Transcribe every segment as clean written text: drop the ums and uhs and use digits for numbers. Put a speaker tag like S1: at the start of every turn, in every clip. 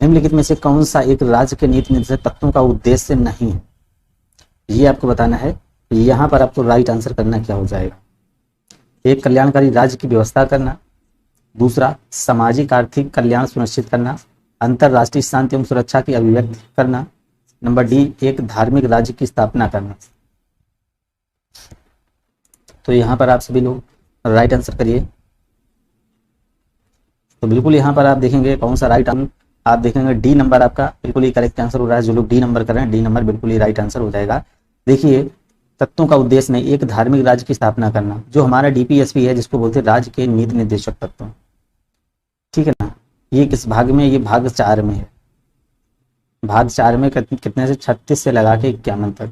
S1: निम्नलिखित में से कौन सा एक राज्य के नीति निर्देशक तत्वों का उद्देश्य नहीं है, ये आपको बताना है। यहाँ पर आपको राइट आंसर करना क्या हो जाएगा। एक, कल्याणकारी राज्य की व्यवस्था करना। दूसरा, सामाजिक आर्थिक कल्याण सुनिश्चित करना। अंतरराष्ट्रीय शांति एवं सुरक्षा की अभिव्यक्ति करना। नंबर डी, एक धार्मिक राज्य की स्थापना करना। तो यहाँ पर आप सभी लोग राइट आंसर करिए। तो बिल्कुल यहाँ पर आप देखेंगे कौन सा राइट आंसर, आप देखेंगे डी नंबर आपका बिल्कुल ही करेक्ट आंसर हो रहा है। जो लोग डी नंबर कर रहे हैं, डी नंबर बिल्कुल ही राइट आंसर हो जाएगा। देखिए, तत्वों का उद्देश्य नहीं, एक धार्मिक राज्य की स्थापना करना, जो हमारा डीपीएसपी है जिसको बोलते हैं राज्य के नीति निर्देशक तत्व, ठीक है ना। ये किस भाग में, ये भाग 4 में है। भाग 4 में कितने से 36 से लगा के 51 तक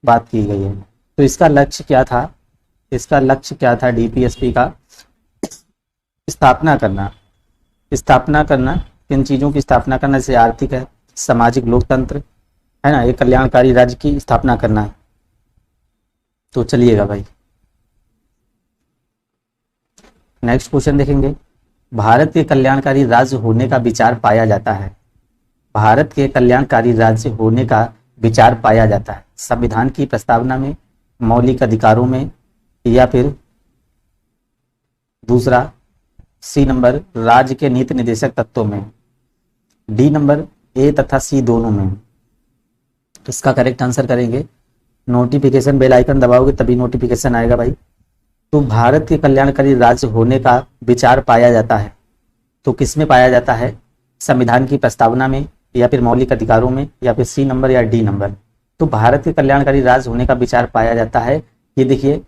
S1: बात की गई है। तो इसका लक्ष्य क्या था, इसका लक्ष्य क्या था डीपीएसपी का, स्थापना करना। स्थापना करना किन चीजों की स्थापना करना, जैसे आर्थिक है, सामाजिक लोकतंत्र है ना, एक कल्याणकारी राज्य की स्थापना करना है। तो चलिएगा भाई, नेक्स्ट क्वेश्चन देखेंगे। भारत के कल्याणकारी राज्य होने का विचार पाया जाता है। भारत के कल्याणकारी राज्य होने का विचार पाया जाता है संविधान की प्रस्तावना में, मौलिक अधिकारों में, या फिर दूसरा सी नंबर राज्य के नीति निर्देशक तत्वों में, डी नंबर ए तथा सी दोनों में। इसका करेक्ट आंसर करेंगे। नोटिफिकेशन बेल आइकन दबाओगे तभी नोटिफिकेशन आएगा भाई। तो भारत के कल्याणकारी राज्य होने का विचार पाया जाता है, तो किसमें पाया जाता है, संविधान की प्रस्तावना में, या फिर मौलिक अधिकारों में, या फिर सी नंबर या डी नंबर। तो भारत के कल्याणकारी राज्य होने का विचार पाया जाता है, ये देखिए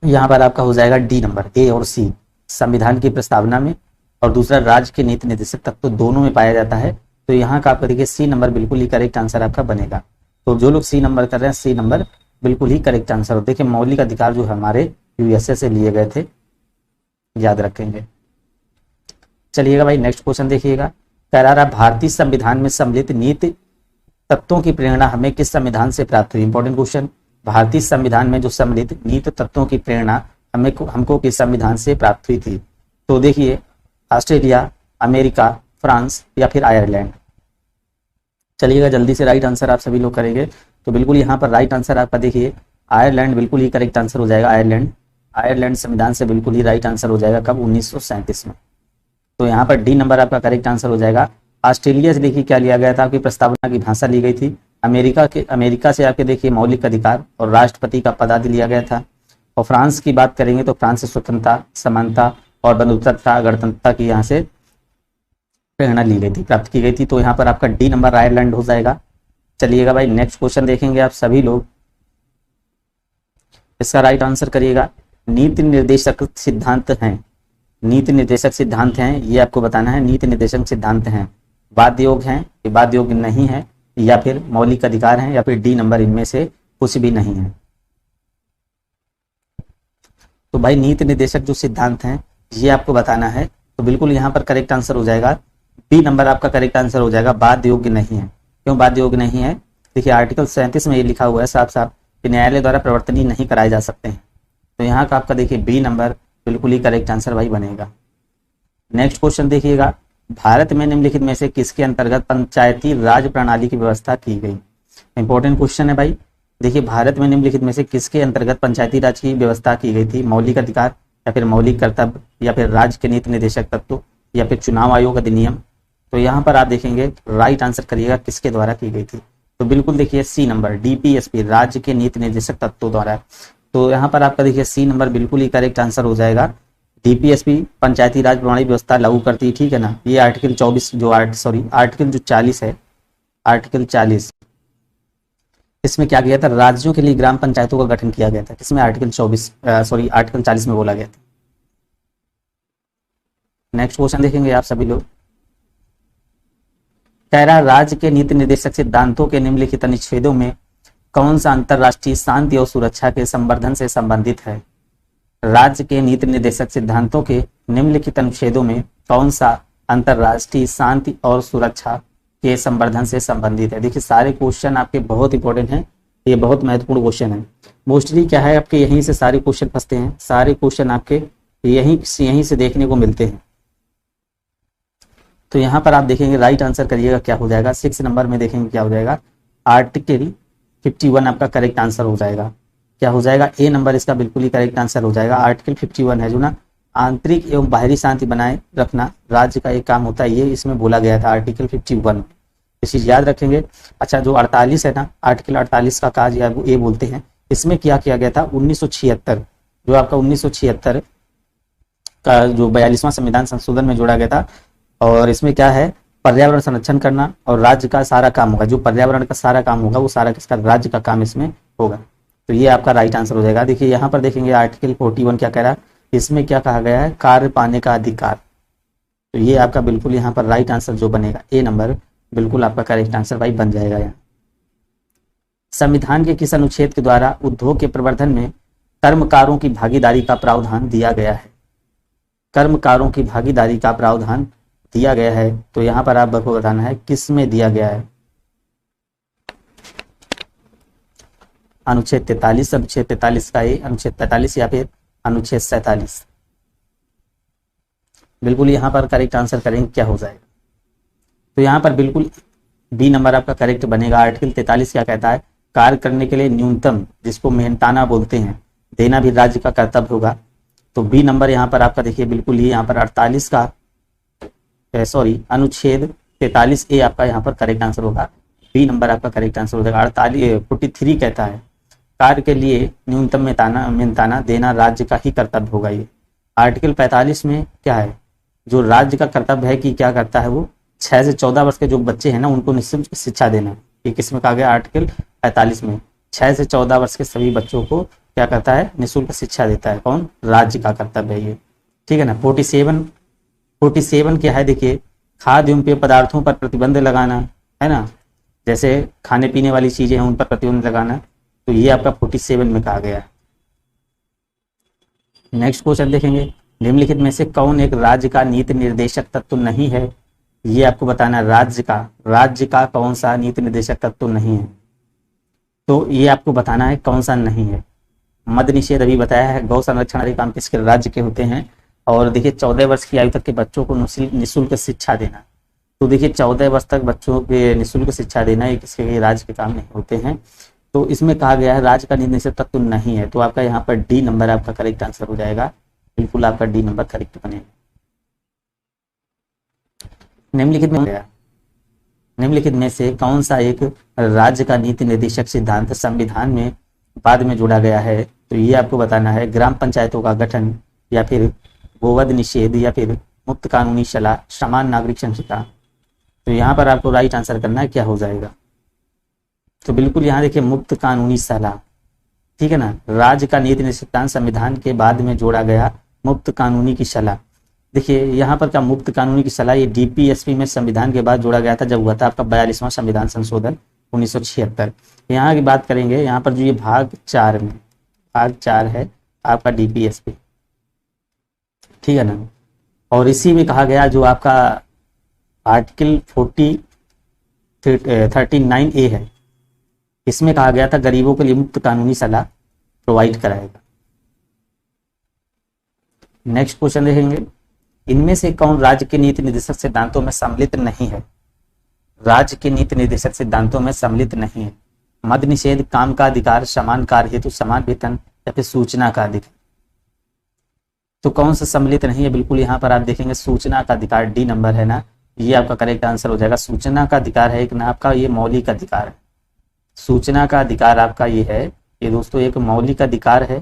S1: यहाँ पर आपका हो जाएगा डी नंबर, ए और सी, संविधान की प्रस्तावना में और दूसरा राज्य के नीति निर्देशक तत्व दोनों में पाया जाता है। तो यहाँ का आपका देखिए सी नंबर बिल्कुल ही करेक्ट आंसर आपका बनेगा। तो जो लोग सी नंबर कर रहे हैं, सी नंबर बिल्कुल ही करेक्ट आंसर हो। देखिए, मौलिक अधिकार जो हमारे यूएसए से लिए गए थे, याद रखेंगे। चलिएगा भाई, नेक्स्ट क्वेश्चन देखिएगा। कह रहा भारतीय संविधान में सम्मिलित नीति तत्वों की प्रेरणा हमें किस संविधान से प्राप्त हुई। Important question. भारतीय संविधान में जो सम्मिलित नीति तत्वों की प्रेरणा हमको किस संविधान से प्राप्त हुई थी। तो देखिए, ऑस्ट्रेलिया, अमेरिका, फ्रांस या फिर आयरलैंड। चलिएगा जल्दी से राइट आंसर आप सभी लोग करेंगे। तो बिल्कुल यहाँ पर राइट आंसर आपका देखिए आयरलैंड बिल्कुल ही करेक्ट आंसर हो जाएगा। आयरलैंड संविधान से बिल्कुल ही राइट आंसर हो जाएगा। कब, 1937 में। तो यहाँ पर डी नंबर आपका करेक्ट आंसर हो जाएगा। ऑस्ट्रेलिया से देखिए क्या लिया गया था, आपकी प्रस्तावना की भाषा ली गई थी। अमेरिका से आपके देखिए मौलिक अधिकार और राष्ट्रपति का पद लिया गया था। और फ्रांस की बात करेंगे तो फ्रांस से स्वतंत्रता, समानता और बंधुत्वता, गणतंत्रता की यहाँ से प्रेरणा ली गई थी, प्राप्त की गई थी। तो यहाँ पर आपका डी नंबर आयरलैंड हो जाएगा। चलिएगा भाई, नेक्स्ट क्वेश्चन देखेंगे आप सभी लोग। इसका राइट आंसर करिएगा। नीति निर्देशक सिद्धांत हैं, नीति निर्देशक सिद्धांत हैं, ये आपको बताना है। नीति निर्देशक सिद्धांत हैं, बाध्य योग हैं, ये बाध्य योग नहीं है, या फिर मौलिक अधिकार हैं, या फिर डी नंबर, इनमें से कुछ भी नहीं है। तो भाई नीति निर्देशक जो सिद्धांत हैं ये आपको बताना है। तो बिल्कुल यहाँ पर करेक्ट आंसर हो जाएगा बी नंबर आपका करेक्ट आंसर हो जाएगा। बाध्य योग्य नहीं है। क्यों बाध्य योग्य नहीं है? देखिए आर्टिकल 37 में ये लिखा हुआ है साफ साफ कि न्यायालय द्वारा प्रवर्तनीय नहीं कराए जा सकते हैं। तो यहाँ का आपका देखिए बी नंबर बिल्कुल ही करेक्ट आंसर भाई बनेगा। नेक्स्ट क्वेश्चन देखिएगा, भारत में निम्नलिखित में से किसके अंतर्गत पंचायती राज प्रणाली की व्यवस्था की गई। इंपॉर्टेंट क्वेश्चन है भाई। देखिए भारत में निम्नलिखित में से किसके अंतर्गत पंचायती राज की व्यवस्था की गई थी। मौलिक अधिकार, या फिर मौलिक कर्तव्य, या फिर राज्य के नीति निर्देशक तत्व, या फिर चुनाव आयोग अधिनियम। तो यहाँ पर आप देखेंगे राइट आंसर करिएगा किसके द्वारा की गई थी। तो बिल्कुल देखिए सी नंबर डीपीएसपी, राज्य के नीति निर्देशक तत्वों द्वारा। तो यहाँ पर आपका देखिए सी नंबर बिल्कुल ही करेक्ट आंसर हो जाएगा। डीपीएसपी पंचायती राज प्रणाली व्यवस्था लागू करती है, ठीक है ना। ये आर्टिकल 24 जो आर्टिकल जो 40 है, आर्टिकल 40, इसमें क्या किया था, राज्यों के लिए ग्राम पंचायतों का गठन किया गया था। किसमें, आर्टिकल 40 में बोला गया था। नेक्स्ट क्वेश्चन देखेंगे आप सभी लोग। कह रहा राज्य के नीति निर्देशक सिद्धांतों के निम्नलिखित अनुच्छेदों में कौन सा अंतरराष्ट्रीय शांति और सुरक्षा के संवर्धन से संबंधित है। राज्य के नीति निर्देशक सिद्धांतों के निम्नलिखित अनुच्छेदों में कौन सा अंतरराष्ट्रीय शांति और सुरक्षा के संवर्धन से संबंधित है। देखिए सारे क्वेश्चन आपके बहुत इंपॉर्टेंट हैं, ये बहुत महत्वपूर्ण क्वेश्चन है। मोस्टली क्या है आपके यहीं से सारे क्वेश्चन फंसते हैं, सारे क्वेश्चन आपके यहीं से देखने को मिलते हैं। तो यहाँ पर आप देखेंगे राइट आंसर करिएगा क्या हो जाएगा। 6 नंबर में देखेंगे क्या हो जाएगा, आर्टिकल 51 आपका करेक्ट आंसर हो जाएगा। क्या हो जाएगा, ए नंबर इसका बिल्कुल ही करेक्ट आंसर हो जाएगा। आर्टिकल 51 है जो ना आंतरिक एवं बाहरी शांति बनाए रखना राज्य का एक काम होता है, ये इसमें बोला गया था आर्टिकल 51। ये चीज याद रखेंगे। अच्छा जो 48 है ना, आर्टिकल 48 का काज या ये बोलते हैं, इसमें क्या किया गया था 1976, जो आपका 1976 का जो 42वां संविधान संशोधन में जोड़ा गया था। और इसमें क्या है, पर्यावरण संरक्षण करना और राज्य का सारा काम होगा, जो पर्यावरण का सारा काम होगा वो सारा किसका, राज्य का काम इसमें होगा। तो ये आपका राइट आंसर हो जाएगा। देखिए यहाँ पर देखेंगे आर्टिकल 41 क्या कह रहा है, इसमें क्या कहा गया है, कार्य पाने का अधिकार। तो ये आपका बिल्कुल यहाँ पर राइट आंसर जो बनेगा, ए नंबर बिल्कुल आपका करेक्ट आंसर भाई बन जाएगा। यहाँ संविधान के किस अनुच्छेद के द्वारा उद्योग के प्रवर्धन में कर्मकारों की भागीदारी का प्रावधान दिया गया है? कर्मकारों की भागीदारी का प्रावधान दिया गया है, तो यहाँ पर आपको बताना है किस में दिया गया है। अनुच्छेद 43, अनुच्छेद 43 का ए, अनुच्छेद 45 या फिर अनुच्छेद 47। बिल्कुल यहाँ पर करेक्ट आंसर करेंगे क्या हो जाएगा, तो यहाँ पर बिल्कुल बी नंबर आपका करेक्ट बनेगा। आर्टिकल 43 क्या कहता है, कार्य करने के लिए न्यूनतम, जिसको मेहनताना बोलते हैं, देना भी राज्य का कर्तव्य होगा। तो बी नंबर यहाँ पर आपका देखिए बिल्कुल ही यहाँ पर 48 का अनुच्छेद 43 ए आपका यहाँ पर करेक्ट आंसर होगा। बी नंबर आपका करेक्ट आंसर हो जाएगा। 43 कहता है कार्य के लिए न्यूनतम मेहनताना देना राज्य का ही कर्तव्य होगा। ये आर्टिकल 45 में क्या है, जो राज्य का कर्तव्य है कि क्या करता है वो 6 से 14 वर्ष के जो बच्चे हैं ना उनको निःशुल्क शिक्षा देना। ये किसमें कहा गया, आर्टिकल 45 में 6 से 14 वर्ष के सभी बच्चों को क्या करता है, निःशुल्क शिक्षा देता है। कौन, राज्य का कर्तव्य है ये, ठीक है ना। 47 क्या है, देखिए खाद्य एवं पेय पदार्थों पर प्रतिबंध लगाना है ना, जैसे खाने पीने वाली चीजें हैं उन पर प्रतिबंध लगाना, तो ये आपका 47 में कहा गया है। नेक्स्ट क्वेश्चन देखेंगे, निम्नलिखित में से कौन एक राज्य का नीति निर्देशक तत्व नहीं है? ये आपको बताना है राज्य का कौन सा नीति निर्देशक तत्व नहीं है, तो ये आपको बताना है कौन सा नहीं है। मद्य निषेध अभी बताया है, गौ संरक्षण आदि काम किसके राज्य के होते हैं। और देखिए 14 वर्ष की आयु तक के बच्चों को निःशुल्क शिक्षा देना, तो देखिए 14 वर्ष तक बच्चों के निःशुल्क शिक्षा देना ये किसके राज्य के काम नहीं होते हैं। तो इसमें कहा गया है राज्य का नीति निर्देशक तत्व नहीं है, तो आपका यहाँ पर डी नंबर आपका करेक्ट आंसर हो जाएगा। बिल्कुल आपका डी नंबर करेक्ट बनेगा। निम्नलिखित में से कौन सा एक राज्य का नीति निर्देशक सिद्धांत संविधान में बाद में जोड़ा गया है? तो ये आपको बताना है ग्राम पंचायतों का गठन, या फिर गोवध निषेध, या फिर मुक्त कानूनी सलाह, समान नागरिक संहिता। तो यहाँ पर आपको राइट आंसर करना है क्या हो जाएगा, तो बिल्कुल यहाँ देखिए मुक्त कानूनी सलाह, ठीक है ना। राज्य का नीति निर्देशक सिद्धांत संविधान के बाद में जोड़ा गया मुक्त कानूनी की सलाह। देखिए यहाँ पर क्या मुक्त कानूनी की सलाह, ये डीपीएसपी में संविधान के बाद जोड़ा गया था, जब हुआ था आपका 42वां संविधान संशोधन 1976। यहाँ की बात करेंगे, यहाँ पर जो ये भाग 4 है आपका डीपीएसपी, ठीक है ना। और इसी में कहा गया जो आपका आर्टिकल 39A है, इसमें कहा गया था गरीबों के लिए मुक्त कानूनी सलाह प्रोवाइड कराएगा। नेक्स्ट क्वेश्चन देखेंगे, इनमें से कौन राज्य के नीति निर्देशक सिद्धांतों में सम्मिलित नहीं है? राज्य के नीति निर्देशक सिद्धांतों में सम्मिलित नहीं है। मद्य निषेध, काम का अधिकार, समान कार्य हेतु समान वेतन, या फिर सूचना का अधिकार। तो कौन सा सम्मिलित नहीं है, बिल्कुल यहाँ पर आप देखेंगे सूचना का अधिकार, डी नंबर है ना, ये आपका करेक्ट आंसर हो जाएगा। सूचना का अधिकार है एक ना आपका ये मौलिक अधिकार है। सूचना का अधिकार आपका ये है, ये दोस्तों एक मौलिक अधिकार है।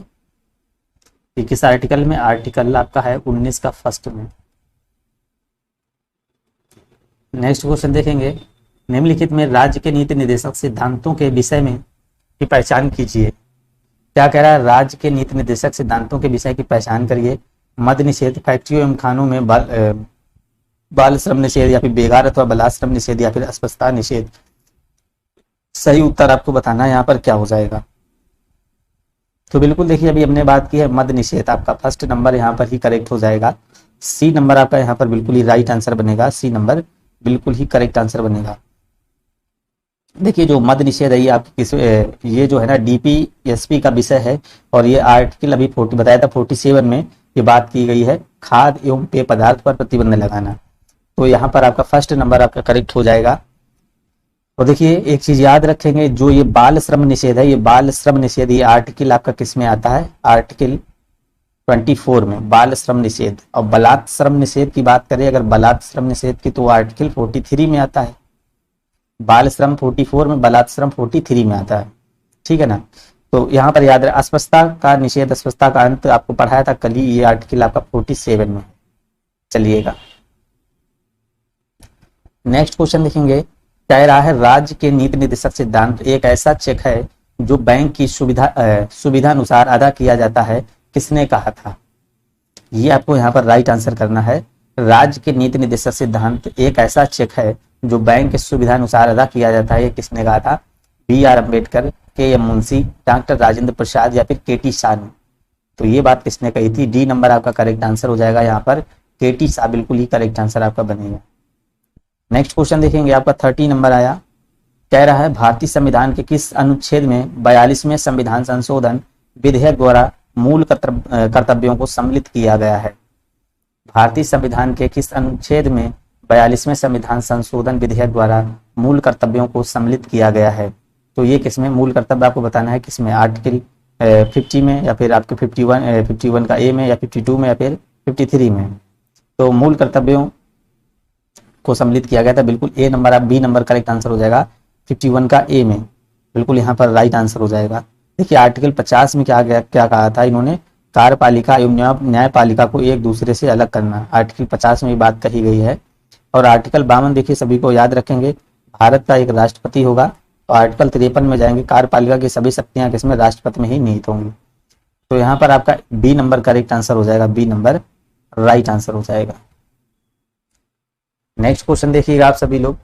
S1: ये किस आर्टिकल में, आर्टिकल आपका है 19 का फर्स्ट में। नेक्स्ट क्वेश्चन देखेंगे, निम्नलिखित में राज्य के नीति निर्देशक सिद्धांतों के विषय में की पहचान कीजिए। क्या कह रहा है, राज्य के नीति निर्देशक सिद्धांतों के विषय की पहचान करिए। मद्य निषेध, फैक्ट्रियों एवं खानों में बाल श्रम निषेध, या फिर बेगार अथवा बलाश्रम निषेध, या फिर अस्पृश्यता निषेध। सही उत्तर आपको बताना है यहाँ पर क्या हो जाएगा। तो बिल्कुल देखिए अभी हमने बात की है मद्य निषेध, आपका फर्स्ट नंबर यहाँ पर ही करेक्ट हो जाएगा। सी नंबर आपका यहाँ पर बिल्कुल ही राइट आंसर बनेगा। सी नंबर बिल्कुल ही करेक्ट आंसर बनेगा। देखिए जो मद्य निषेध है ये आपकी ये जो है ना डीपीएसपी का विषय है, और ये आर्टिकल अभी 40 बताया था 47 में ये बात की गई है, खाद्य एवं पेय पदार्थ पर प्रतिबंध लगाना। तो यहाँ पर आपका फर्स्ट नंबर आपका करेक्ट हो जाएगा। और देखिए एक चीज याद रखेंगे, जो ये बाल श्रम निषेध है, ये बाल श्रम निषेध ये आर्टिकल आपका किस में आता है, आर्टिकल 24 में बाल श्रम निषेध। और बलात् श्रम निषेध की बात करें अगर बलात् श्रम निषेध की, तो आर्टिकल 43 में आता है। बाल श्रम 44 में, बलात् श्रम 43 में आता है, ठीक है ना। तो यहाँ पर याद रहे, अस्पृश्यता का निषेध, अस्पृश्यता का अंत आपको पढ़ाया था कल ही, ये आर्टिकल आपका 47 में। चलिएगा नेक्स्ट क्वेश्चन देखेंगे। कह रहा है राज्य के नीति निर्देशक सिद्धांत एक ऐसा चेक है जो बैंक की सुविधा अनुसार अदा किया जाता है, किसने कहा था। ये आपको यहाँ पर राइट आंसर करना है। राज्य के नीति निर्देशक सिद्धांत एक ऐसा चेक है जो बैंक की सुविधा अनुसार अदा किया जाता है, ये किसने कहा था, B.R. Ambedkar, K.M. Munshi, doctor Rajendra Prasad या फिर K.T. शाह ने। तो ये बात किसने कही थी, डी नंबर आपका करेक्ट आंसर हो जाएगा यहाँ पर, K.T. शाह बिल्कुल ही करेक्ट आंसर आपका बनेगा। नेक्स्ट क्वेश्चन देखेंगे, आपका 30 नंबर आया। कह रहा है भारतीय संविधान के किस अनुच्छेद में 42वें संविधान संशोधन विधेयक द्वारा मूल कर्तव्यों को सम्मिलित किया गया है। भारतीय संविधान के किस अनुच्छेद में 42वें संविधान संशोधन विधेयक द्वारा मूल कर्तव्यों को सम्मिलित किया गया है। तो ये किसमें मूल कर्तव्य आपको बताना है, किसमें, आर्टिकल 50 में या फिर आपके 51 का ए में या 52 में या फिर 53 में। तो मूल कर्तव्यों को सम्मिलित किया गया था, बिल्कुल ए नंबर, आप बी नंबर करेक्ट आंसर हो जाएगा, 51 का ए में, बिल्कुल यहाँ पर राइट आंसर हो जाएगा। देखिए आर्टिकल 50 में क्या कहा था इन्होंने, कार्यपालिका एवं न्यायपालिका को एक दूसरे से अलग करना, आर्टिकल 50 में ये बात कही गई है। और आर्टिकल 52 देखिए सभी को याद रखेंगे, भारत का एक राष्ट्रपति होगा। और आर्टिकल 53 में जाएंगे, कार्यपालिका की सभी शक्तियां किसमें, राष्ट्रपति में ही निहित होंगी। तो यहाँ पर आपका बी नंबर करेक्ट आंसर हो जाएगा, बी नंबर राइट आंसर हो जाएगा। नेक्स्ट क्वेश्चन देखिएगा आप सभी लोग,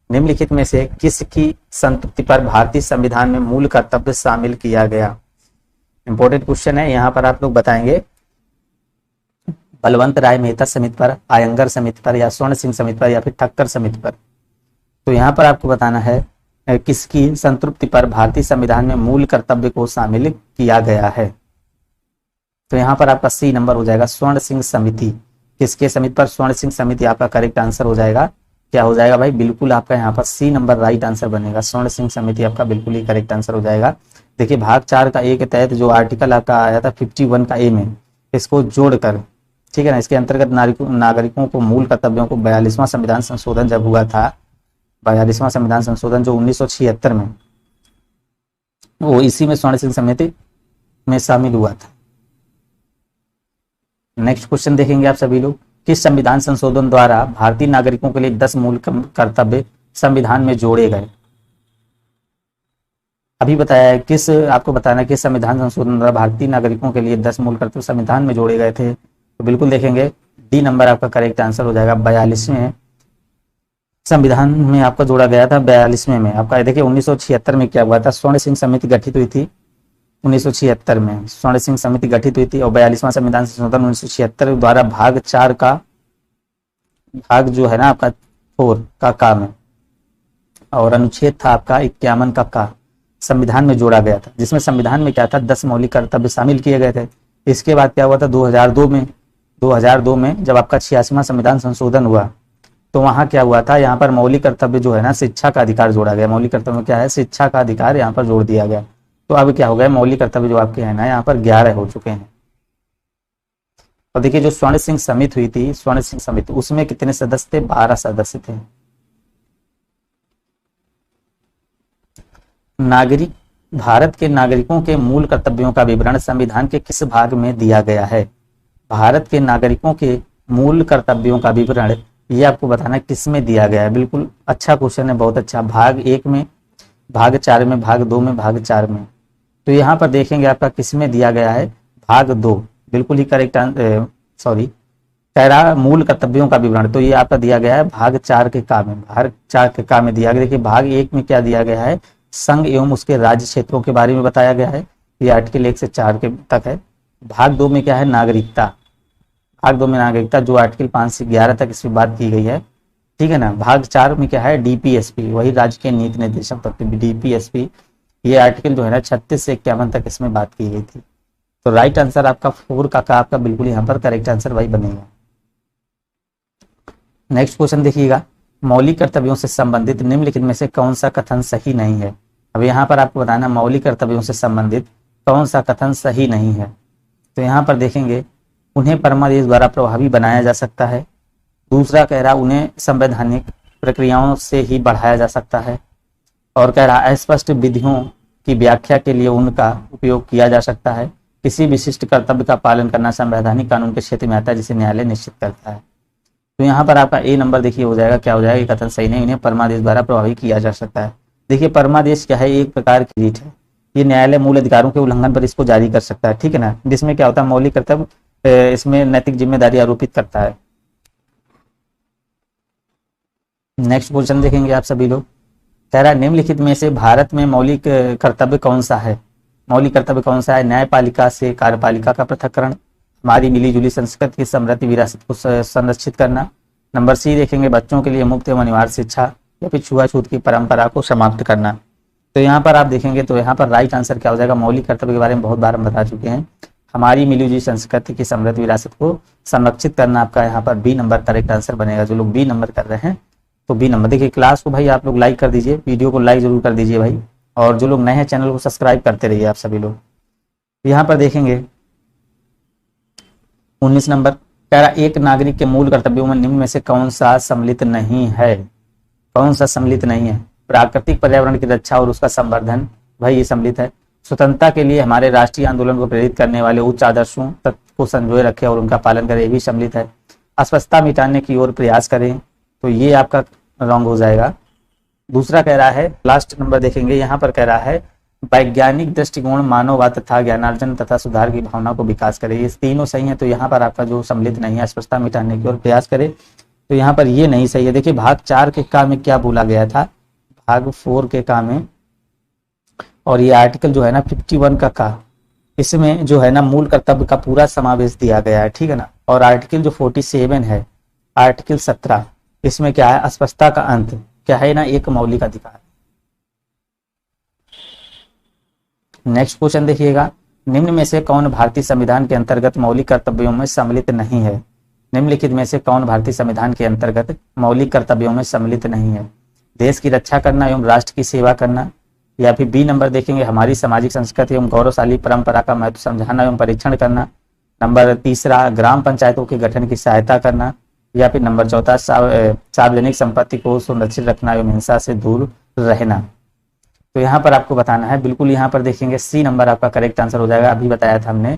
S1: निम्नलिखित में से किसकी संतुष्टि पर भारतीय संविधान में मूल कर्तव्य शामिल किया गया। इंपॉर्टेंट क्वेश्चन है, यहाँ पर आप लोग बताएंगे बलवंत राय मेहता समिति पर, आयंगर समिति पर, या स्वर्ण सिंह समिति पर, या फिर ठक्कर समिति पर। तो यहाँ पर आपको बताना है किसकी संतृप्ति पर भारतीय संविधान में मूल कर्तव्य को शामिल किया गया है। तो यहाँ पर आपका सी नंबर हो जाएगा, स्वर्ण सिंह समिति। किसके समिति पर, स्वर्ण सिंह समिति आपका करेक्ट आंसर हो जाएगा। क्या हो जाएगा भाई, बिल्कुल आपका यहाँ पर सी नंबर राइट आंसर बनेगा, स्वर्ण सिंह समिति आपका बिल्कुल ही करेक्ट आंसर हो जाएगा। देखिए भाग 4 का ए के तहत जो आर्टिकल आपका आया था 51 का ए में, इसको जोड़कर, ठीक है ना, इसके अंतर्गत नागरिकों को मूल कर्तव्यों को 42वां संविधान संशोधन जब हुआ था, 42वां संविधान संशोधन जो 1976 में, वो इसी में स्वर्ण सिंह समिति में शामिल हुआ था। नेक्स्ट क्वेश्चन देखेंगे आप सभी लोग, किस संविधान संशोधन द्वारा भारतीय नागरिकों के लिए 10 मूल कर्तव्य संविधान में जोड़े गए। अभी बताया है किस, आपको बताना है किस संविधान संशोधन द्वारा भारतीय नागरिकों के लिए 10 मूल कर्तव्य संविधान में जोड़े गए थे। तो बिल्कुल देखेंगे डी नंबर आपका करेक्ट आंसर हो जाएगा, 42वें संविधान में आपका जोड़ा गया था, 42वें में आपका। देखिए 1976 में क्या हुआ था, स्वर्ण सिंह समिति गठित हुई थी 1976 में, स्वर्ण सिंह समिति गठित हुई थी। और 42वां संविधान संशोधन 1976 द्वारा भाग 4 का भाग जो है ना आपका 4 का काम है, और अनुच्छेद था आपका 51 का संविधान में जोड़ा गया था, जिसमें संविधान में क्या था, 10 मौलिक कर्तव्य शामिल किए गए थे। इसके बाद क्या हुआ था, 2002 में जब आपका 86वां संविधान संशोधन हुआ, तो वहां क्या हुआ था, यहाँ पर मौलिक कर्तव्य जो है ना, शिक्षा का अधिकार जोड़ा गया। मौलिक कर्तव्य में क्या है, शिक्षा का अधिकार यहाँ पर जोड़ दिया गया। तो अब क्या हो गया, मौलिक कर्तव्य जो आपके है ना यहाँ पर 11 हो चुके हैं। और देखिए जो स्वर्ण सिंह समिति हुई थी, स्वर्ण सिंह समिति, उसमें कितने सदस्य थे, 12 सदस्य थे। नागरिक, भारत के नागरिकों के मूल कर्तव्यों का विवरण संविधान के किस भाग में दिया गया है। भारत के नागरिकों के मूल कर्तव्यों का विवरण, ये आपको बताना किस में दिया गया है। बिल्कुल अच्छा क्वेश्चन है, बहुत अच्छा। भाग 1 में, भाग 4 में, भाग 2 में, भाग 4 में। तो यहाँ पर देखेंगे आपका किस में दिया गया है, भाग 2, बिल्कुल ही करेक्ट, पैरा मूल कर्तव्यों का विवरण, तो ये आपका दिया गया है भाग 4 के काम में, भाग 4 के काम में दिया गया। देखिए भाग 1 में क्या दिया गया है, संघ एवं उसके राज्य क्षेत्रों के बारे में बताया गया है, ये आर्टिकल 1 से 4 के तक है। भाग 2 में क्या है, नागरिकता, भाग 2 में नागरिकता जो आर्टिकल 5 से 11 तक इसमें बात की गई है, ठीक है ना। भाग 4 में क्या है, डीपीएसपी, वही राज्य के नीति निर्देशक तत्व, डीपीएसपी, ये आर्टिकल जो है ना 36 से 51 तक इसमें बात की गई थी। तो राइट आंसर आपका 4 का आपका बिल्कुल यहाँ पर करेक्ट आंसर वही बनेगा। नेक्स्ट क्वेश्चन देखिएगा, मौलिक कर्तव्यों से संबंधित निम्नलिखित में से कौन सा कथन सही नहीं है। अब यहाँ पर आपको बताना मौलिक कर्तव्यों से संबंधित कौन सा कथन सही नहीं है। तो यहाँ पर देखेंगे, उन्हें परमादेश द्वारा प्रभावी बनाया जा सकता है। दूसरा कह रहा उन्हें संवैधानिक प्रक्रियाओं से ही बढ़ाया जा सकता है। और कह रहा अस्पष्ट विधियों की व्याख्या के लिए उनका उपयोग किया जा सकता है। किसी विशिष्ट कर्तव्य का पालन करना संवैधानिक कानून के क्षेत्र में आता है जिसे न्यायालय निश्चित करता है। तो यहाँ पर आपका ए नंबर देखिए हो जाएगा, क्या हो जाएगा, ये कथन सही नहीं, इन्हें परमादेश द्वारा प्रभावी किया जा सकता है। देखिए परमादेश क्या है, एक प्रकार की रीट है, ये न्यायालय मूल अधिकारों के उल्लंघन पर इसको जारी कर सकता है, ठीक है ना, जिसमें क्या होता है मौलिक कर्तव्य इसमें नैतिक जिम्मेदारी आरोपित करता है। नेक्स्ट क्वेश्चन देखेंगे आप सभी लोग, कह रहा है निम्नलिखित में से भारत में मौलिक कर्तव्य कौन सा है। मौलिक कर्तव्य कौन सा है, न्यायपालिका से कार्यपालिका का पृथक्करण, हमारी मिली जुली संस्कृति की समृद्ध विरासत को संरक्षित करना। नंबर सी देखेंगे, बच्चों के लिए मुफ्त एवं अनिवार्य शिक्षा, या फिर छुआछूत की परंपरा को समाप्त करना। तो यहाँ पर आप देखेंगे तो यहाँ पर राइट आंसर क्या हो जाएगा, मौलिक कर्तव्य के बारे में बहुत बार हम बता चुके हैं, हमारी मिली जुली संस्कृति की समृद्ध विरासत को संरक्षित करना आपका यहाँ पर बी नंबर करेक्ट आंसर बनेगा। जो लोग बी नंबर कर रहे हैं तो बी नंबर। देखिए क्लास को भाई आप लोग लाइक कर दीजिए, वीडियो को लाइक जरूर कर दीजिए भाई, और जो लोग नए हैं चैनल को सब्सक्राइब करते रहिए आप सभी लोग। यहाँ पर देखेंगे 19 नंबर, कह रहा एक नागरिक के मूल कर्तव्यों में निम्न में से कौन सा सम्मिलित नहीं है। कौन सा सम्मिलित नहीं है, प्राकृतिक पर्यावरण की रक्षा और उसका संवर्धन, भाई ये सम्मिलित है। स्वतंत्रता के लिए हमारे राष्ट्रीय आंदोलन को प्रेरित करने वाले उच्च आदर्शों को संजोए रखे और उनका पालन करें, ये भी सम्मिलित है। अस्पष्टता मिटाने की ओर प्रयास करें, तो ये आपका रॉन्ग हो जाएगा। दूसरा कह रहा है, लास्ट नंबर देखेंगे, यहाँ पर कह रहा है वैज्ञानिक दृष्टिकोण मानववाद तथा ज्ञानार्जन तथा सुधार की भावना को विकास करे, ये तीनों सही है। तो यहाँ पर आपका जो सम्मिलित नहीं है, अस्पष्टता मिटाने की ओर प्रयास करे, तो यहाँ पर ये नहीं सही है। देखिए भाग 4 के का में क्या बोला गया था, भाग 4 के का में, और ये आर्टिकल जो है ना 51 का इसमें जो है ना मूल कर्तव्य का पूरा समावेश दिया गया है, ठीक है ना। और आर्टिकल जो 47 है, आर्टिकल 17, इसमें क्या है, अस्पष्टता का अंत क्या है ना, एक मौलिक अधिकार। नेक्स्ट क्वेश्चन देखिएगा, निम्न में से कौन भारतीय संविधान के अंतर्गत मौलिक कर्तव्यों में सम्मिलित नहीं है। निम्नलिखित में से कौन भारतीय संविधान के अंतर्गत मौलिक कर्तव्यों में सम्मिलित नहीं है, देश की रक्षा करना एवं राष्ट्र की सेवा करना, या फिर बी नंबर देखेंगे हमारी सामाजिक संस्कृति एवं गौरवशाली परंपरा का महत्व समझाना एवं परीक्षण करना। नंबर तीसरा ग्राम पंचायतों के गठन की सहायता करना, या फिर नंबर चौथा सार्वजनिक संपत्ति को सुरक्षित रखना एवं हिंसा से दूर रहना। तो यहाँ पर आपको बताना है, बिल्कुल यहाँ पर देखेंगे सी नंबर आपका करेक्ट आंसर हो जाएगा। अभी बताया था हमने,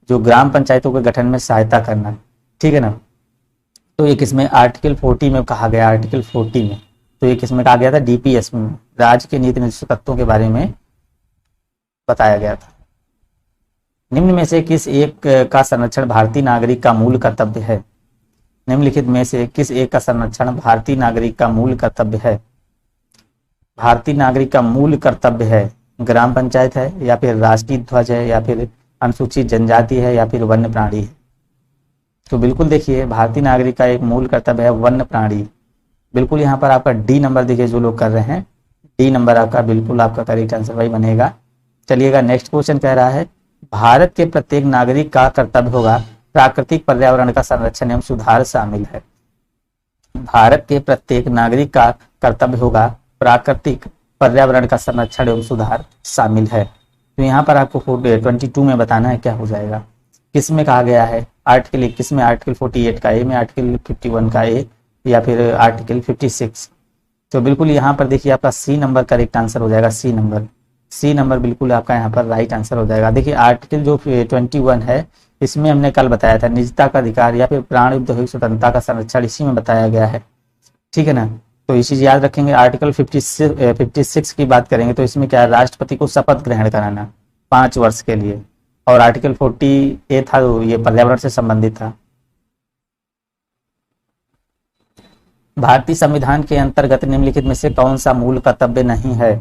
S1: जो ग्राम पंचायतों के गठन में सहायता करना, ठीक है ना। तो ये किसमें, आर्टिकल 40 में कहा गया, आर्टिकल 40 में। तो ये किसमें कहा गया था, डीपीएस में, राज्य के नीति निर्देशक तत्वों के बारे में बताया गया था। निम्न में से किस एक का संरक्षण भारतीय नागरिक का मूल कर्तव्य है। निम्नलिखित में से किस एक का संरक्षण भारतीय नागरिक का मूल कर्तव्य है। भारतीय नागरिक का मूल कर्तव्य है, ग्राम पंचायत है, या फिर राष्ट्रीय ध्वज है, या फिर अनुसूचित जनजाति है, या फिर वन्य प्राणी है। तो बिल्कुल देखिए भारतीय नागरिक का एक मूल कर्तव्य है वन्य प्राणी। बिल्कुल यहाँ पर आपका डी नंबर देखिए, जो लोग कर रहे हैं डी नंबर आपका बिल्कुल आपका करेक्ट आंसर वही बनेगा। चलिएगा नेक्स्ट क्वेश्चन कह रहा है, भारत के प्रत्येक नागरिक का कर्तव्य होगा प्राकृतिक पर्यावरण का संरक्षण एवं सुधार शामिल है। भारत के प्रत्येक नागरिक का कर्तव्य होगा प्राकृतिक पर्यावरण का संरक्षण एवं सुधार शामिल है। तो यहाँ पर आपको 22 में बताना है क्या हो जाएगा, किस में कहा गया है, आर्टिकल 21 में, आर्टिकल 48 का ए में, आर्टिकल 51 का ए, या फिर आर्टिकल 56। तो बिल्कुल यहाँ पर देखिए आपका सी नंबर करेक्ट आंसर हो जाएगा, सी नंबर। सी नंबर बिल्कुल आपका यहाँ पर राइट आंसर हो जाएगा। देखिए आर्टिकल जो 21 है, इसमें हमने कल बताया था निजता का अधिकार या फिर प्राण युद्ध स्वतंत्रता का संरक्षण इसी में बताया गया है, ठीक है ना। तो ये चीज याद रखेंगे। आर्टिकल 56 की बात करेंगे तो इसमें क्या है, राष्ट्रपति को शपथ ग्रहण कराना 5 वर्ष के लिए, और आर्टिकल 40A था ये पर्यावरण से संबंधित था। भारतीय संविधान के अंतर्गत निम्नलिखित में से कौन सा मूल कर्तव्य नहीं है।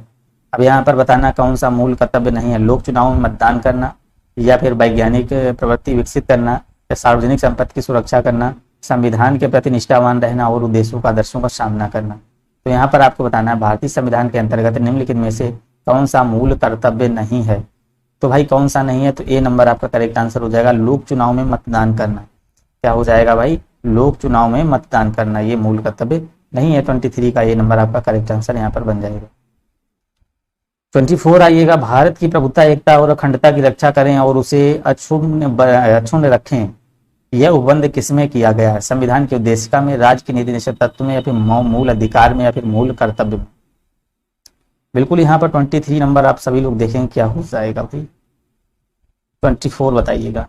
S1: अब यहाँ पर बताना कौन सा मूल कर्तव्य नहीं है, लोक चुनाव में मतदान करना, या फिर वैज्ञानिक प्रवृत्ति विकसित करना, या सार्वजनिक संपत्ति की सुरक्षा करना, संविधान के प्रति निष्ठावान रहना और उद्देश्यों का आदर्शों का सामना करना। तो यहाँ पर आपको बताना है भारतीय संविधान के अंतर्गत निम्नलिखित में से कौन सा मूल कर्तव्य नहीं है। तो भाई कौन सा नहीं है, तो ए नंबर आपका करेक्ट आंसर हो जाएगा, लोक चुनाव में मतदान करना। क्या हो जाएगा भाई, लोक चुनाव में मतदान करना, ये मूल कर्तव्य नहीं है। 23 का ये नंबर आपका करेक्ट आंसर यहाँ पर बन जाएगा। 24 आइएगा, भारत की प्रभुता, एकता और अखंडता की रक्षा करें और उसे अक्षुण्ण रखें, यह उपबंध किसमें किया गया है? संविधान की उद्देशिका में, राज्य के नीति निषेध तत्व में, या फिर मूल अधिकार में, या फिर मूल कर्तव्य में? बिल्कुल यहाँ पर 23 नंबर आप सभी लोग देखेंगे क्या हो जाएगा भाई, 24 बताइएगा।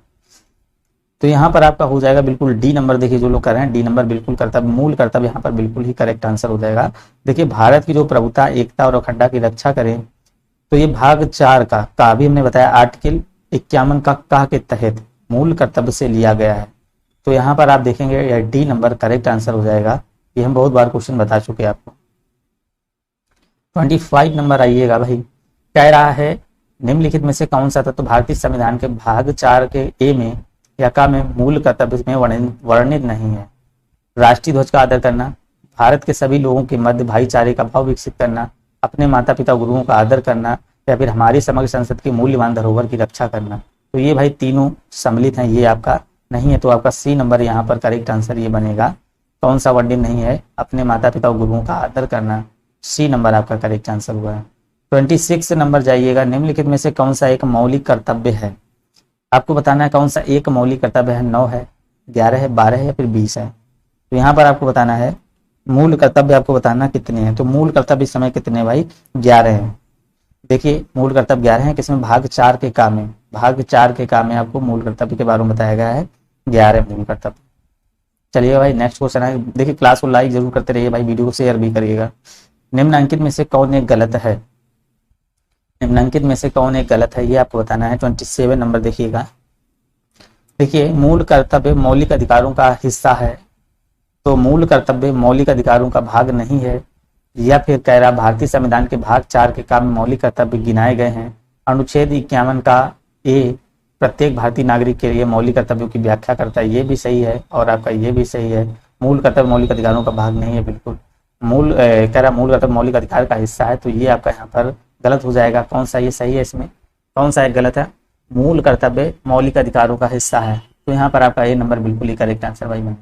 S1: तो यहाँ पर आपका हो जाएगा बिल्कुल डी नंबर। देखिए जो लोग कर रहे हैं डी नंबर बिल्कुल कर्तव्य, मूल कर्तव्य यहाँ पर बिल्कुल ही करेक्ट आंसर हो जाएगा। देखिए भारत की जो प्रभुता, एकता और अखंडता की रक्षा करें, तो ये भाग 4 का भी हमने बताया आर्टिकल 51 का के तहत मूल कर्तव्य से लिया गया है। तो यहाँ पर आप देखेंगे यह डी नंबर करेक्ट आंसर हो जाएगा। ये हम बहुत बार क्वेश्चन बता चुके हैं आपको। 25 नंबर आइएगा भाई, कह रहा है निम्नलिखित में से कौन सा तत्व भारतीय संविधान के भाग 4 के ए में या का में मूल कर्तव्य में वर्णित नहीं है? राष्ट्रीय ध्वज का आदर करना, भारत के सभी लोगों के मध्य भाईचारे का भाव विकसित करना, अपने माता पिता गुरुओं का आदर करना, या फिर हमारी समग्र संसद की मूल्यवान धरोहर की रक्षा करना। तो ये भाई तीनों सम्मिलित हैं, ये आपका नहीं है। तो आपका सी नंबर यहाँ पर करेक्ट आंसर ये बनेगा। कौन सा वर्णित नहीं है? अपने माता पिता और गुरुओं का आदर करना, सी नंबर आपका करेक्ट आंसर हुआ है। 26 नंबर जाइएगा, निम्नलिखित में से कौन सा एक मौलिक कर्तव्य है? आपको बताना है कौन सा एक मौलिक कर्तव्य है। 9 है, 11 है, 12 है, या फिर 20 है? तो यहाँ पर आपको बताना है मूल कर्तव्य, आपको बताना कितने हैं। तो मूल कर्तव्य इस समय कितने भाई? 11 है। देखिए मूल कर्तव्य 11 है, किसमें? भाग 4 के काम में, भाग 4 के काम में आपको मूल कर्तव्य के बारे में बताया गया है 11 मूल कर्तव्य। चलिए भाई नेक्स्ट क्वेश्चन है। देखिए क्लास को लाइक जरूर करते रहिए भाई, वीडियो को शेयर भी करिएगा। निम्नलिखित में से कौन एक गलत है? निम्नलिखित में से कौन एक गलत है ये आपको बताना है। 27 नंबर देखिएगा। देखिए मूल कर्तव्य मौलिक अधिकारों का हिस्सा है, तो मूल कर्तव्य मौलिक अधिकारों का भाग नहीं है। या फिर कह रहा भारतीय संविधान के भाग 4 के काम में मौलिक कर्तव्य गिनाए गए हैं। अनुच्छेद 51 का ए प्रत्येक भारतीय नागरिक के लिए मौलिक कर्तव्यों की व्याख्या करता है, ये भी सही है। और आपका ये भी सही है, मूल कर्तव्य मौलिक अधिकारों का भाग नहीं है। बिल्कुल कह रहा मूल कर्तव्य मौलिक अधिकार का हिस्सा है, तो ये आपका यहाँ पर गलत हो जाएगा। कौन सा ये सही है? इसमें कौन सा एक गलत है? मूल कर्तव्य मौलिक अधिकारों का हिस्सा है, तो यहाँ पर आपका ए नंबर बिल्कुल ही करेक्ट आंसर भाई बनेगा।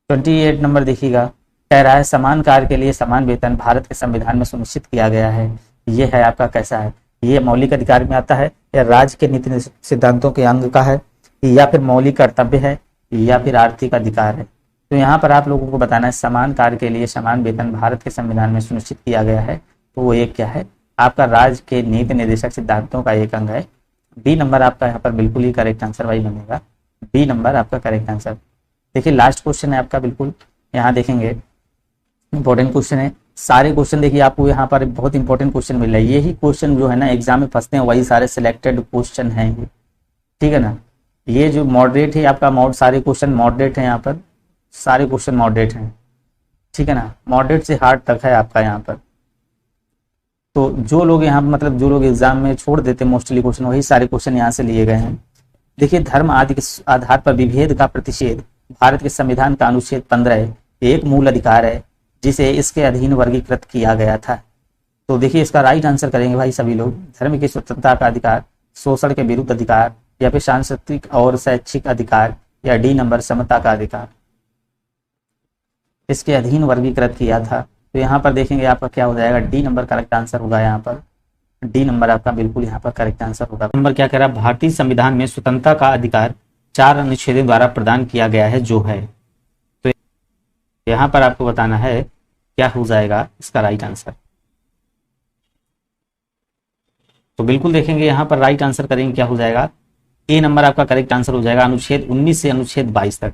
S1: 28 नंबर देखिएगा, कह रहा है समान कार्य के लिए समान वेतन भारत के संविधान में सुनिश्चित किया गया है। ये है आपका कैसा है? ये मौलिक अधिकार में आता है, या राज्य के नीति सिद्धांतों के अंग का है, या फिर मौलिक कर्तव्य है, या फिर आर्थिक अधिकार है? तो यहाँ पर आप लोगों को बताना है समान कार्य के लिए समान वेतन भारत के संविधान में सुनिश्चित किया गया है, तो वो एक क्या है? आपका राज्य के नीति निर्देशक सिद्धांतों का एक अंग है। बी नंबर आपका यहाँ पर बिल्कुल ही करेक्ट आंसर भाई बनेगा। बी नंबर आपका करेक्ट आंसर। देखिए लास्ट क्वेश्चन है आपका, बिल्कुल यहाँ देखेंगे इंपॉर्टेंट क्वेश्चन है। सारे क्वेश्चन देखिए आपको यहाँ पर बहुत इंपॉर्टेंट क्वेश्चन मिल रहा है। यही क्वेश्चन जो है ना एग्जाम में फंसते हैं, वही सारे सिलेक्टेड क्वेश्चन हैं ये, ठीक है ना। ये जो मॉडरेट है आपका सारे क्वेश्चन मॉडरेट है, यहाँ पर सारे क्वेश्चन मॉडरेट हैं, ठीक है ना। मॉडरेट से हार्ड तक है आपका यहाँ पर। तो जो लोग यहाँ मतलब जो लोग एग्जाम में छोड़ देते मोस्टली क्वेश्चन, वही सारे क्वेश्चन यहाँ से लिए गए हैं। देखिए धर्म आदि के आधार पर विभेद का प्रतिषेध भारत के संविधान का अनुच्छेद 15 एक मूल अधिकार है जिसे इसके अधीन वर्गीकृत किया गया था। तो देखिए इसका राइट आंसर करेंगे भाई सभी लोग। धर्म की स्वतंत्रता का अधिकार, शोषण के विरुद्ध अधिकार, या फिर सांस्कृतिक और शैक्षिक अधिकार, या डी नंबर समता का अधिकार, इसके अधीन वर्गीकृत किया था। तो यहाँ पर देखेंगे आपका क्या हो जाएगा? डी नंबर करेक्ट आंसर होगा। यहाँ पर डी नंबर आपका बिल्कुल यहाँ पर करेक्ट आंसर होगा। नंबर क्या कह रहा है? भारतीय संविधान में स्वतंत्रता का अधिकार 4 अनुच्छेदों द्वारा प्रदान किया गया है जो है। तो यहाँ पर आपको बताना है क्या हो जाएगा इसका राइट आंसर। तो बिल्कुल देखेंगे यहाँ पर राइट आंसर करेंगे क्या हो जाएगा? ए नंबर आपका करेक्ट आंसर हो जाएगा। अनुच्छेद 19 से अनुच्छेद 22 तक,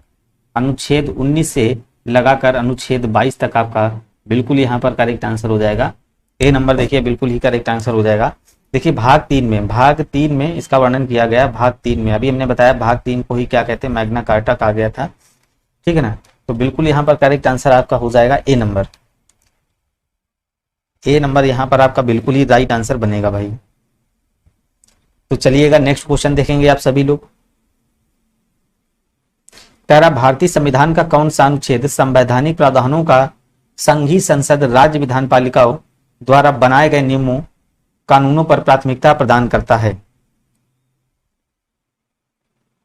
S1: अनुच्छेद 19 से लगाकर अनुच्छेद 22 तक आपका बिल्कुल यहाँ पर करेक्ट आंसर हो जाएगा। ए नंबर देखिए बिल्कुल ही करेक्ट आंसर हो जाएगा। देखिए भाग 3 में इसका वर्णन किया गया। भाग 3 में अभी हमने बताया भाग 3 को ही क्या कहते हैं? मैग्ना कार्टा कहा गया था, ठीक है ना। तो बिल्कुल यहाँ पर करेक्ट आंसर आपका हो जाएगा ए नंबर। ए नंबर यहाँ पर आपका बिल्कुल ही राइट आंसर बनेगा भाई। तो चलिएगा नेक्स्ट क्वेश्चन देखेंगे आप सभी लोग। कह रहा भारतीय संविधान का कौन सा अनुच्छेद संवैधानिक प्रावधानों का संघीय संसद राज्य विधान पालिकाओं द्वारा बनाए गए नियमों कानूनों पर प्राथमिकता प्रदान करता है?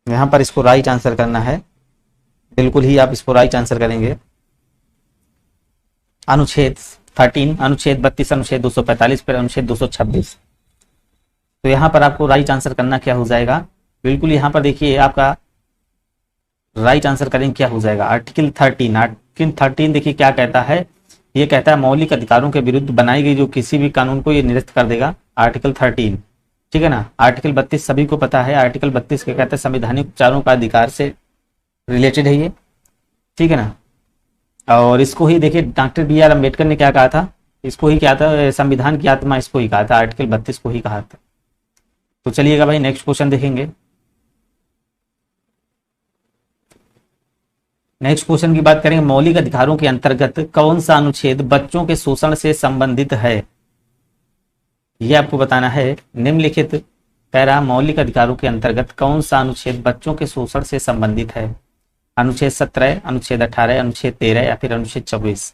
S1: यहां पर इसको राइट आंसर करना है। बिल्कुल ही आप इसको राइट आंसर करेंगे। अनुच्छेद 13, अनुच्छेद 32, अनुच्छेद 245, फिर अनुच्छेद 226। तो यहाँ पर आपको राइट आंसर करना क्या हो जाएगा, बिल्कुल यहाँ पर देखिए आपका राइट आंसर करेंगे क्या हो जाएगा, आर्टिकल 13। आर्टिकल 13 देखिए क्या कहता है, ये कहता है मौलिक अधिकारों के विरुद्ध बनाई गई जो किसी भी कानून को ये निरस्त कर देगा, आर्टिकल 13। ठीक है ना। आर्टिकल 32 सभी को पता है, आर्टिकल 32 क्या कहता है, संवैधानिक उपचारों का अधिकार से रिलेटेड है ये। ठीक है ना। और इसको ही देखिए डॉक्टर B.R. अम्बेडकर ने क्या कहा था, इसको ही क्या था, संविधान की आत्मा इसको ही कहा था, आर्टिकल 32 को ही कहा था। तो चलिएगा भाई नेक्स्ट क्वेश्चन देखेंगे। नेक्स्ट क्वेश्चन की बात करेंगे, मौलिक अधिकारों के अंतर्गत कौन सा अनुच्छेद बच्चों के शोषण से संबंधित है, यह आपको बताना है। निम्नलिखित कह रहा मौलिक अधिकारों के अंतर्गत कौन सा अनुच्छेद बच्चों के शोषण से संबंधित है, अनुच्छेद 17, अनुच्छेद 18, अनुच्छेद 13 या फिर अनुच्छेद 24।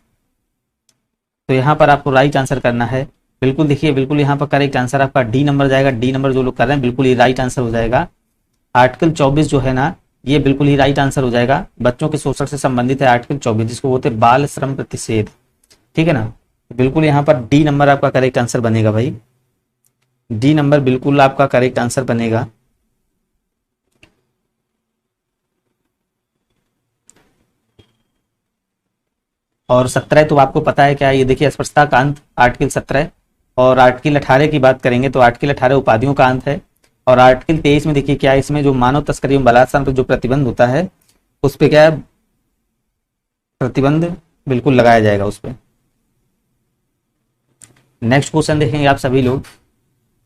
S1: तो यहाँ पर आपको राइट आंसर करना है। बिल्कुल देखिए, बिल्कुल यहाँ पर करेक्ट आंसर आपका डी नंबर जाएगा। डी नंबर जो लोग कर रहे हैं बिल्कुल ही राइट आंसर हो जाएगा। आर्टिकल 24 जो है ना, ये बिल्कुल ही राइट आंसर हो जाएगा। बच्चों के शोषण से संबंधित है आर्टिकल 24, जिसको बोलते हैं बाल श्रम प्रतिषेध। ठीक है ना। बिल्कुल यहाँ पर डी नंबर आपका करेक्ट आंसर बनेगा भाई, डी नंबर बिल्कुल आपका करेक्ट आंसर बनेगा। और 17 तो आपको पता है क्या है, ये देखिए अस्पृश्यता का अंत आर्टिकल 17। और आर्टिकल 18 की बात करेंगे तो आर्टिकल 18 उपाधियों का अंत है। और आर्टिकल 23 में देखिए क्या है, इसमें जो मानव तस्करी एवं बलात्कार पर जो प्रतिबंध होता है उस पर क्या है, प्रतिबंध बिल्कुल लगाया जाएगा उस पर। नेक्स्ट क्वेश्चन देखेंगे आप सभी लोग।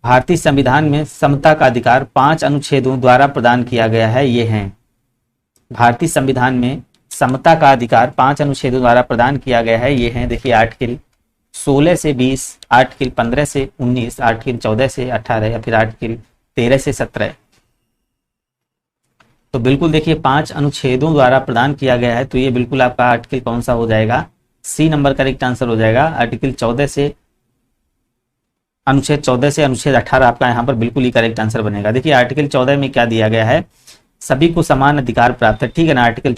S1: भारतीय संविधान में समता का अधिकार 5 अनुच्छेदों द्वारा प्रदान किया गया है, ये हैं। भारतीय संविधान में समता का अधिकार 5 अनुच्छेदों द्वारा प्रदान किया गया है, ये हैं। देखिए आर्टिकल 16 से 20, आर्टिकल 15 से 19, आर्टिकल 14 से 18 या फिर आर्टिकल 13 से 17। तो बिल्कुल देखिए 5 अनुच्छेदों द्वारा प्रदान किया गया है, तो ये बिल्कुल आपका आर्टिकल कौन सा हो जाएगा, सी नंबर करेक्ट आंसर हो जाएगा। आर्टिकल 14 से अनुच्छेद 14 से अनुच्छेद 18 आपका यहाँ पर बिल्कुल ही करेक्ट आंसर बनेगा। देखिए आर्टिकल 14 में क्या दिया गया है, सभी को समान अधिकार प्राप्त है। ठीक है ना। आर्टिकल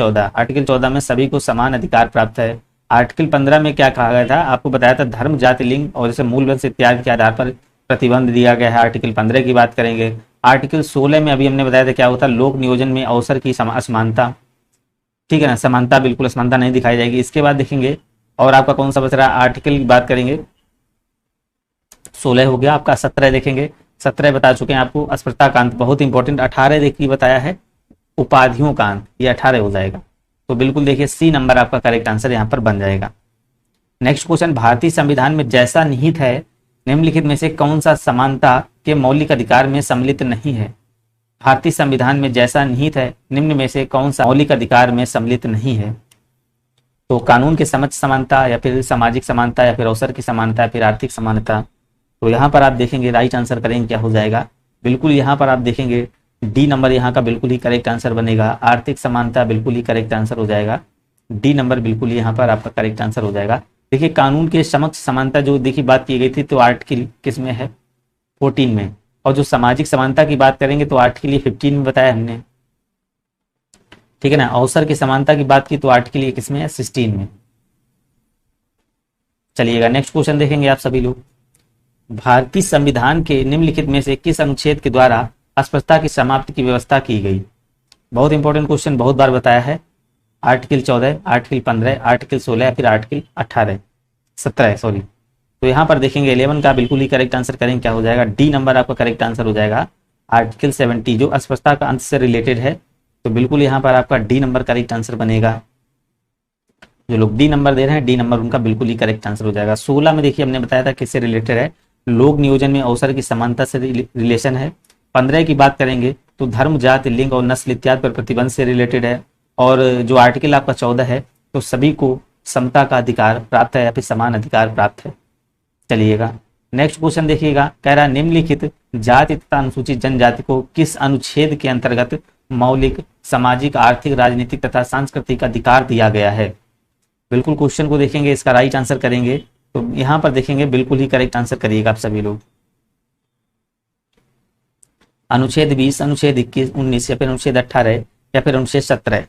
S1: 14 में सभी को समान अधिकार प्राप्त है। आर्टिकल 15 में क्या कहा गया था, आपको बताया था धर्म, जाति, लिंग और जैसे मूल वंश इत्यादि के आधार पर प्रतिबंध दिया गया है। आर्टिकल 15 की बात करेंगे। आर्टिकल 16 में अभी हमने बताया था क्या होता है, लोक नियोजन में अवसर की असमानता। ठीक है ना, समानता, बिल्कुल असमानता नहीं दिखाई जाएगी। इसके बाद देखेंगे और आपका कौन सा बच रहा है, आर्टिकल की बात करेंगे 16 हो गया आपका। 17 देखेंगे, 17 बता चुके हैं आपको, अस्पृश्यता का अंत बहुत इंपॉर्टेंट। 18 देखिए बताया है उपाधियों का अंत, ये 18 हो जाएगा। तो बिल्कुल देखिए सी नंबर आपका करेक्ट आंसर यहाँ पर बन जाएगा। नेक्स्ट क्वेश्चन, भारतीय संविधान में जैसा निहित है निम्नलिखित में से कौन सा समानता के मौलिक अधिकार में सम्मिलित नहीं है। भारतीय संविधान में जैसा निहित है निम्न में से कौन सा मौलिक अधिकार में सम्मिलित नहीं है। तो कानून के समझ समानता या फिर सामाजिक समानता या फिर अवसर की समानता या फिर आर्थिक समानता। तो यहाँ पर आप देखेंगे राइट आंसर करेंगे क्या हो जाएगा, बिल्कुल यहाँ पर आप देखेंगे डी नंबर यहाँ का बिल्कुल ही करेक्ट आंसर बनेगा। आर्थिक समानता बिल्कुल ही करेक्ट आंसर हो जाएगा, डी नंबर बिल्कुल यहाँ पर आपका करेक्ट आंसर हो जाएगा। देखिए कानून के समक्ष समानता जो देखिए बात की गई थी तो आर्टिकल किस में है, 14 में। और जो सामाजिक समानता की बात करेंगे तो आर्टिकल 15 में बताया हमने। ठीक है ना। अवसर की समानता की बात की तो आर्टिकल किस में है, 16 में। चलिएगा नेक्स्ट क्वेश्चन देखेंगे आप सभी लोग। भारतीय संविधान के निम्नलिखित में से किस अनुच्छेद के द्वारा अस्पृश्यता की समाप्ति की व्यवस्था की गई। बहुत इंपॉर्टेंट क्वेश्चन, बहुत बार बताया है। आर्टिकल 14, आर्टिकल 15, आर्टिकल 16 या फिर आर्टिकल 17 सॉरी। तो यहाँ पर देखेंगे 11 का बिल्कुल ही करेक्ट आंसर करेंगे क्या हो जाएगा, डी नंबर आपका करेक्ट आंसर हो जाएगा। आर्टिकल 70 जो अस्पृश्यता का अंत से रिलेटेड है, तो बिल्कुल यहाँ पर आपका डी नंबर करेक्ट आंसर बनेगा। जो लोग डी नंबर दे रहे हैं डी नंबर उनका बिल्कुल ही करेक्ट आंसर हो जाएगा। 16 में देखिए हमने बताया था किससे रिलेटेड है, लोक नियोजन में अवसर की समानता से रिलेशन है। 15 की बात करेंगे तो धर्म, जाति, लिंग और नस्ल इत्यादि पर प्रतिबंध से रिलेटेड है। और जो आर्टिकल आपका 14 है तो सभी को समता का अधिकार प्राप्त है या फिर समान अधिकार प्राप्त है। चलिएगा नेक्स्ट क्वेश्चन देखिएगा, कह रहा है निम्नलिखित जाति तथा अनुसूचित जनजाति को किस अनुच्छेद के अंतर्गत मौलिक सामाजिक, आर्थिक, राजनीतिक तथा सांस्कृतिक अधिकार दिया गया है। बिल्कुल क्वेश्चन को देखेंगे, इसका राइट आंसर करेंगे तो यहाँ पर देखेंगे बिल्कुल ही करेक्ट आंसर करिएगा आप सभी लोग। अनुच्छेद 20, अनुच्छेद 21, 19 या फिर अनुच्छेद 18 या फिर अनुच्छेद 17।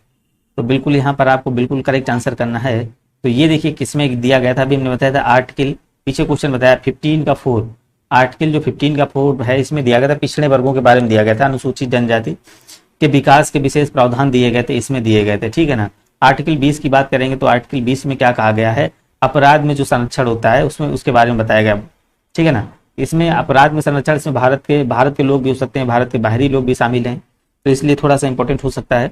S1: तो बिल्कुल यहाँ पर आपको बिल्कुल करेक्ट आंसर करना है। तो ये देखिए किसमें दिया गया था, अभी हमने बताया था आर्टिकल, पीछे क्वेश्चन बताया 15 का 4, आर्टिकल जो 15 का 4 है इसमें दिया गया था पिछड़े वर्गों के बारे में दिया गया था, अनुसूचित जनजाति के विकास के विशेष प्रावधान दिए गए थे, इसमें दिए गए थे, ठीक है ना। आर्टिकल 20 की बात करेंगे तो आर्टिकल 20 में क्या कहा गया है, अपराध में जो संरक्षण होता है उसमें उसके बारे में बताया गया, ठीक है ना। इसमें अपराध में संरक्षण, इसमें भारत के लोग भी हो सकते हैं, भारत के बाहरी लोग भी शामिल हैं, तो इसलिए थोड़ा सा इंपॉर्टेंट हो सकता है।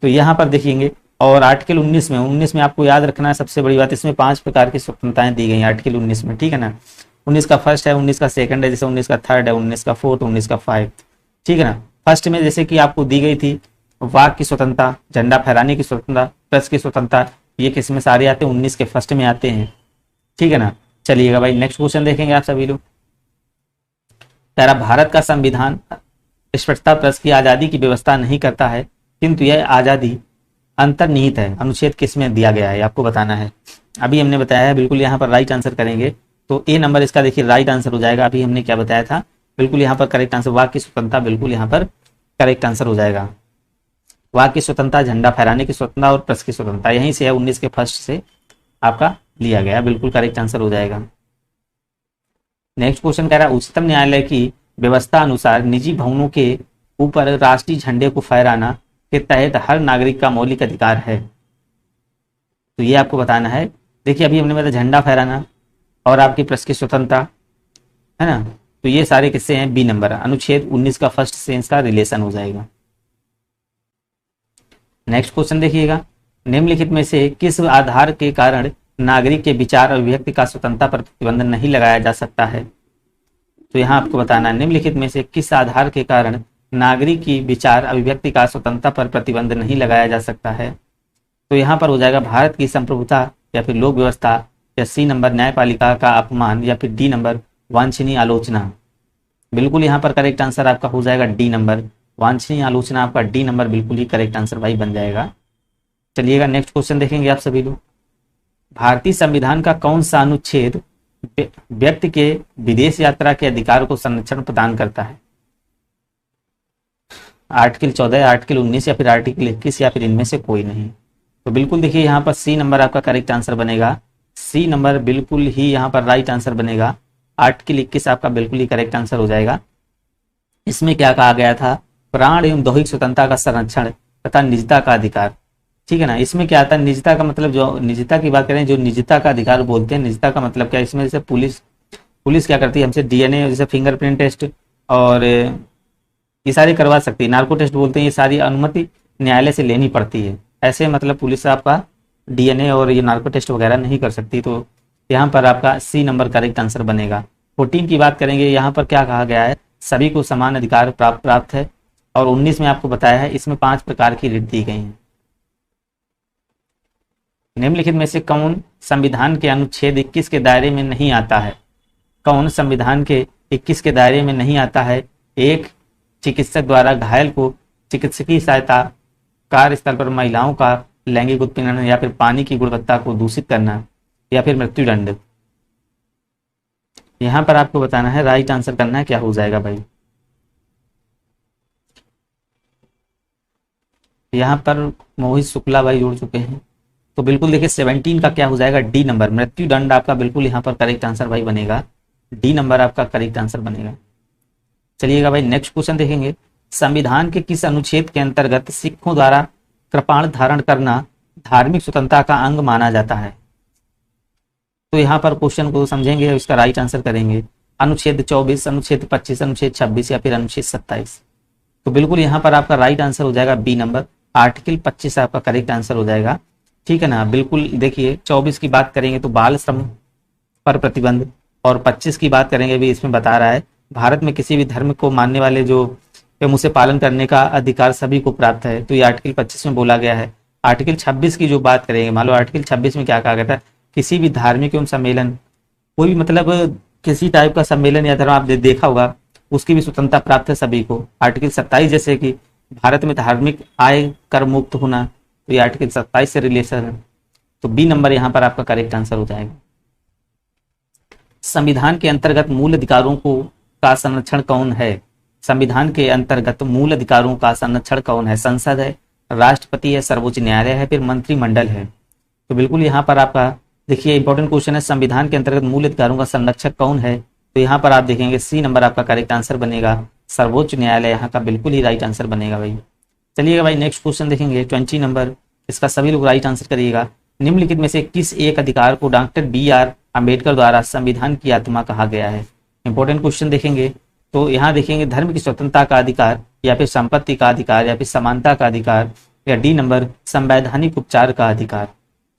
S1: तो यहाँ पर देखेंगे, और आर्टिकल 19 में आपको याद रखना है सबसे बड़ी बात, इसमें 5 प्रकार की स्वतंत्रताएं दी गई आर्टिकल 19 में, ठीक है ना। 19 का फर्स्ट है, 19 का सेकंड है, जैसे 19 का थर्ड है, 19 का फोर्थ, 19 का 5, ठीक है ना। फर्स्ट में जैसे कि आपको दी गई थी वाक की स्वतंत्रता, झंडा फहराने की स्वतंत्रता, प्रेस की स्वतंत्रता, ये किस में सारे आते हैं, 19 के फर्स्ट में आते हैं, ठीक है ना। चलिएगा भाई नेक्स्ट क्वेश्चन देखेंगे आप सभी लोग। कह रहा भारत का संविधान स्पष्टता प्रेस की आजादी की व्यवस्था नहीं करता है, किंतु यह आजादी अंतर्निहित है, अनुच्छेद किस में दिया गया है आपको बताना है। अभी हमने बताया है, बिल्कुल यहाँ पर राइट आंसर करेंगे, तो ए नंबर इसका देखिए राइट आंसर हो जाएगा। अभी हमने क्या बताया था, बिल्कुल यहाँ पर करेक्ट आंसर, वाक की स्वतंत्रता बिल्कुल यहाँ पर करेक्ट आंसर हो जाएगा। वाक की स्वतंत्रता, झंडा फहराने की स्वतंत्रता और प्रेस की स्वतंत्रता यहीं से है, 19 के फर्स्ट से आपका लिया गया, बिल्कुल करेक्ट आंसर हो जाएगा। नेक्स्ट क्वेश्चन कह रहा है उच्चतम न्यायालय की व्यवस्था अनुसार निजी भवनों के ऊपर राष्ट्रीय झंडे को फहराना के तहत हर नागरिक का मौलिक अधिकार है, तो ये आपको बताना है। देखिए अभी हमने बताया झंडा फहराना और आपकी प्रेस की स्वतंत्रता, है ना, तो ये सारे किस्से हैं बी नंबर, अनुच्छेद 19 का फर्स्ट से इसका रिलेशन हो जाएगा। नेक्स्ट क्वेश्चन देखिएगा, निम्नलिखित में से किस आधार के कारण नागरिक के विचार और अभिव्यक्ति का स्वतंत्रता पर प्रतिबंध नहीं लगाया जा सकता है, तो यहाँ आपको बताना है निम्नलिखित में से किस आधार के कारण नागरिक की विचार अभिव्यक्ति का स्वतंत्रता पर प्रतिबंध नहीं लगाया जा सकता है, तो यहाँ पर हो जाएगा भारत की संप्रभुता, या फिर लोक व्यवस्था, या सी नंबर न्यायपालिका का अपमान, या फिर डी नंबर वांछनीय आलोचना। बिल्कुल यहाँ पर करेक्ट आंसर आपका हो जाएगा डी नंबर, वांछनीय आलोचना आपका डी नंबर बिल्कुल ही करेक्ट आंसर भाई बन जाएगा। चलिएगा नेक्स्ट क्वेश्चन देखेंगे आप सभी लोग। भारतीय संविधान का कौन सा अनुच्छेद व्यक्ति के विदेश यात्रा के अधिकार को संरक्षण प्रदान करता है, आर्टिकल 14, आर्टिकल 19 या फिर आर्टिकल 21 या फिर इनमें से कोई नहीं, तो बिल्कुल देखिए यहाँ पर सी नंबर आपका करेक्ट आंसर बनेगा, सी नंबर बिल्कुल ही यहाँ पर राइट आंसर बनेगा, आर्टिकल 21 आपका बिल्कुल ही करेक्ट आंसर हो जाएगा। इसमें क्या कहा गया था, प्राण एवं दैहिक स्वतंत्रता का संरक्षण तथा निजता का अधिकार, ठीक है ना। इसमें क्या आता है, निजता का मतलब, जो निजता की बात करें, जो निजता का अधिकार बोलते हैं, निजता का मतलब क्या, इसमें जैसे पुलिस क्या करती है हमसे डीएनए, जैसे फिंगरप्रिंट टेस्ट और ये सारी करवा सकती है, नार्को टेस्ट बोलते हैं, ये सारी अनुमति न्यायालय से लेनी पड़ती है, ऐसे मतलब पुलिस आपका डीएनए और ये नार्को टेस्ट वगैरह नहीं कर सकती, तो यहाँ पर आपका सी नंबर करेक्ट आंसर बनेगा। 14 की बात करेंगे, यहाँ पर क्या कहा गया है, सभी को समान अधिकार प्राप्त है, और 19 में आपको बताया है इसमें 5 प्रकार की रिट दी गई हैं। निम्नलिखित में से कौन संविधान के अनुच्छेद 21 के दायरे में नहीं आता है, कौन संविधान के 21 के दायरे में नहीं आता है, एक, चिकित्सक द्वारा घायल को चिकित्सकीय सहायता, कार्यस्थल पर महिलाओं का लैंगिक उत्पीड़न, या फिर पानी की गुणवत्ता को दूषित करना, या फिर मृत्युदंड। यहां पर आपको बताना है, राइट आंसर करना है, क्या हो जाएगा भाई। यहां पर मोहित शुक्ला भाई जुड़ चुके हैं, तो बिल्कुल देखिए 17 का क्या हो जाएगा, डी नंबर, मृत्युदंड आपका बिल्कुल यहाँ पर करेक्ट आंसर भाई बनेगा, डी नंबर आपका करेक्ट आंसर बनेगा। चलिएगा भाई नेक्स्ट क्वेश्चन देखेंगे, संविधान के किस अनुच्छेद के अंतर्गत सिखों द्वारा कृपाण धारण करना धार्मिक स्वतंत्रता का अंग माना जाता है, तो यहाँ पर क्वेश्चन को समझेंगे, इसका राइट आंसर करेंगे, अनुच्छेद 24, अनुच्छेद 25, अनुच्छेद 26 या फिर अनुच्छेद 27, तो बिल्कुल यहाँ पर आपका राइट आंसर हो जाएगा बी नंबर, आर्टिकल 25 आपका करेक्ट आंसर हो जाएगा, ठीक है ना। बिल्कुल देखिए 24 की बात करेंगे तो बाल श्रम पर प्रतिबंध, और 25 की बात करेंगे भी इसमें बता रहा है भारत में किसी भी धर्म को मानने वाले जो एवं उसे पालन करने का अधिकार सभी को प्राप्त है, तो ये आर्टिकल 25 में बोला गया है। आर्टिकल 26 की जो बात करेंगे, मान लो आर्टिकल 26 में क्या कहा गया था, किसी भी धार्मिक एवं सम्मेलन, कोई भी मतलब किसी टाइप का सम्मेलन या धर्म आप देखा होगा, उसकी भी स्वतंत्रता प्राप्त है सभी को। आर्टिकल 27 जैसे कि भारत में धार्मिक आय कर मुक्त होना, तो ये आर्टिकल 27 से रिलेशन है, तो बी नंबर यहाँ पर आपका करेक्ट आंसर हो जाएगा। संविधान के अंतर्गत मूल अधिकारों को का संरक्षण कौन है, संविधान के अंतर्गत मूल अधिकारों का संरक्षण कौन है, संसद है, राष्ट्रपति है, सर्वोच्च न्यायालय है, फिर मंत्रिमंडल है। तो बिल्कुल यहाँ पर आपका देखिए इंपॉर्टेंट क्वेश्चन है, संविधान के अंतर्गत मूल अधिकारों का संरक्षक कौन है? तो यहाँ पर आप देखेंगे सी नंबर आपका करेक्ट आंसर बनेगा, सर्वोच्च न्यायालय यहाँ का बिल्कुल ही राइट आंसर बनेगा भाई। चलिएगा भाई नेक्स्ट क्वेश्चन देखेंगे 20 नंबर, इसका सभी लोग राइट आंसर करिएगा। निम्नलिखित में से किस एक अधिकार को डॉक्टर BR अम्बेडकर द्वारा संविधान की आत्मा कहा गया है? इंपॉर्टेंट क्वेश्चन देखेंगे तो यहाँ देखेंगे धर्म की स्वतंत्रता का अधिकार, या फिर संपत्ति का अधिकार, या फिर समानता का अधिकार, या डी नंबर संवैधानिक उपचार का अधिकार।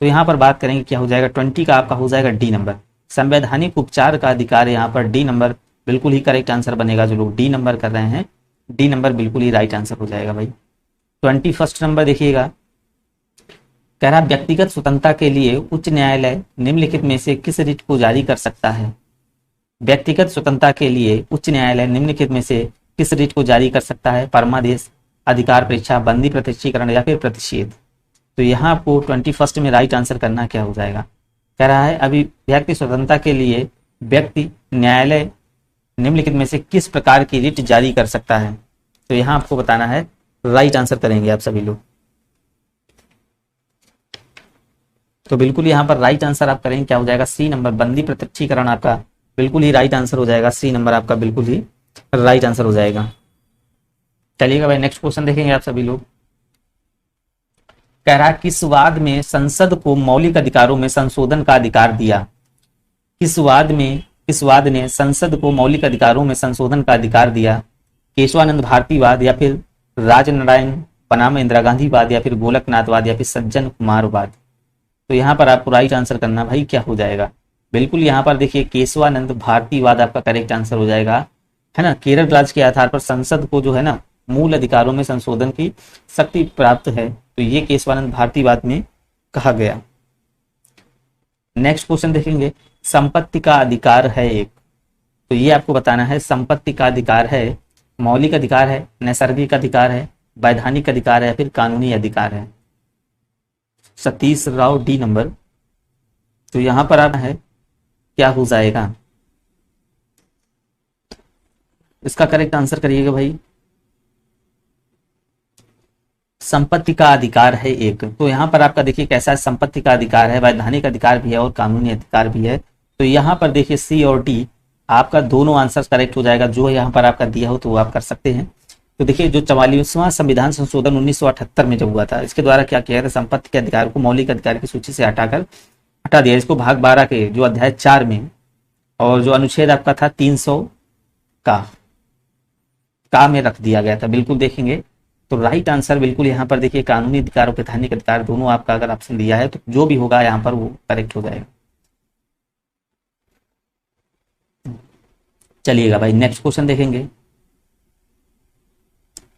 S1: तो यहाँ पर बात करेंगे क्या हो जाएगा, 20 का आपका हो जाएगा डी नंबर, संवैधानिक उपचार का अधिकार। यहाँ पर डी नंबर बिल्कुल ही करेक्ट आंसर बनेगा। जो लोग डी नंबर कर रहे हैं, डी नंबर बिल्कुल ही राइट आंसर हो जाएगा भाई। 21 नंबर देखिएगा, कह रहा व्यक्तिगत स्वतंत्रता के लिए उच्च न्यायालय निम्नलिखित में से किस रिट को जारी कर सकता है? व्यक्तिगत स्वतंत्रता के लिए उच्च न्यायालय निम्नलिखित में से किस रिट को जारी कर सकता है? परमादेश, अधिकार परीक्षा, बंदी प्रत्यक्षीकरण, या फिर प्रतिषेध। तो यहाँ आपको 21 में राइट आंसर करना क्या हो जाएगा, कह रहा है अभिव्यक्ति स्वतंत्रता के लिए व्यक्ति न्यायालय निम्नलिखित में से किस प्रकार की रिट जारी कर सकता है? तो यहाँ आपको बताना है, राइट आंसर करेंगे आप सभी लोग। तो बिल्कुल यहाँ पर राइट आंसर आप करेंगे क्या हो जाएगा, सी नंबर बंदी प्रत्यक्षीकरण आपका बिल्कुल ही राइट आंसर हो जाएगा। सी नंबर आपका बिल्कुल ही राइट आंसर हो जाएगा। चलिएगा भाई नेक्स्ट क्वेश्चन देखेंगे आप सभी लोग। कह रहा है किस वाद में संसद को मौलिक अधिकारों में संशोधन का अधिकार दिया? किस वाद ने संसद को मौलिक अधिकारों में संशोधन का अधिकार दिया? केशवानंद भारतीवाद, या फिर राजनारायण पनामा इंदिरा गांधीवाद, या फिर गोलकनाथवाद, या फिर सज्जन कुमारवाद। तो यहाँ पर आपको राइट आंसर करना भाई क्या हो जाएगा, बिल्कुल यहाँ पर देखिए केशवानंद भारतीवाद आपका करेक्ट आंसर हो जाएगा, है ना। केरल राज्य के आधार पर संसद को जो है ना मूल अधिकारों में संशोधन की शक्ति प्राप्त है, तो ये केशवानंद भारतीवाद में कहा गया। नेक्स्ट क्वेश्चन देखेंगे, संपत्ति का अधिकार है एक, तो ये आपको बताना है संपत्ति का अधिकार है, मौलिक अधिकार है, नैसर्गिक अधिकार है, वैधानिक अधिकार है, या फिर कानूनी अधिकार है। Satish Rao D number. तो यहां पर आना है क्या हो जाएगा, इसका करेक्ट आंसर करिएगा भाई। संपत्ति का अधिकार है एक, तो यहाँ पर आपका देखिए कैसा है, संपत्ति का अधिकार है, वैधानिक अधिकार भी है और कानूनी अधिकार भी है। तो यहाँ पर देखिए सी और डी आपका दोनों आंसर करेक्ट हो जाएगा, जो यहाँ पर आपका दिया हो तो वो आप कर सकते हैं। तो देखिए जो 44वां संविधान संशोधन 1978 में जब हुआ था, इसके द्वारा क्या किया था, संपत्ति के अधिकार को मौलिक अधिकार की सूची से हटा दिया। इसको भाग 12 के जो अध्याय 4 में और जो अनुच्छेद आपका था 300 का में रख दिया गया था। बिल्कुल देखेंगे तो राइट आंसर बिल्कुल यहाँ पर देखिए कानूनी अधिकार और वैधानिक अधिकार दोनों आपका अगर ऑप्शन दिया है तो जो भी होगा यहाँ पर वो करेक्ट हो जाएगा। चलिएगा भाई नेक्स्ट क्वेश्चन देखेंगे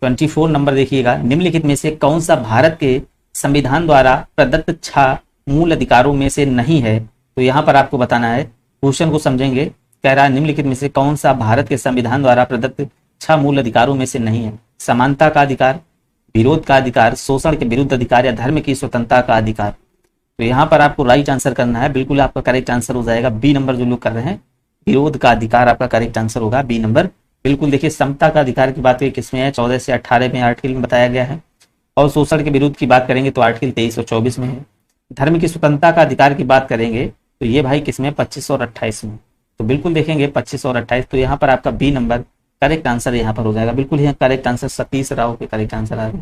S1: 24 नंबर देखिएगा, निम्नलिखित में से कौन सा भारत के संविधान द्वारा प्रदत्त 6 मूल अधिकारों में से नहीं है? तो यहाँ पर आपको बताना है, क्वेश्चन को समझेंगे। कह रहा है निम्नलिखित में से कौन सा भारत के संविधान द्वारा प्रदत्त 6 मूल अधिकारों में से नहीं है? समानता का अधिकार, विरोध का अधिकार, शोषण के विरुद्ध अधिकार, या धर्म की स्वतंत्रता का अधिकार। तो यहाँ पर आपको राइट आंसर करना है, बिल्कुल आपका करेक्ट आंसर हो जाएगा बी नंबर। जो लोग कर रहे हैं विरोध का अधिकार आपका करेक्ट आंसर होगा बी नंबर। बिल्कुल देखिए समता का अधिकार की बात करें किसमें है, 14 से 18 में आर्टिकल में बताया गया है। और शोषण के विरुद्ध की बात करेंगे तो आर्टिकल 23 और 24 में है। धर्म की स्वतंत्रता का अधिकार की बात करेंगे तो ये भाई किसमें, 25 और 28 में। तो बिल्कुल देखेंगे 25 और 28, तो यहाँ पर आपका बी नंबर करेक्ट आंसर यहाँ पर हो जाएगा। बिल्कुल यहाँ करेक्ट आंसर सतीश राव के करेक्ट आंसर आ गए।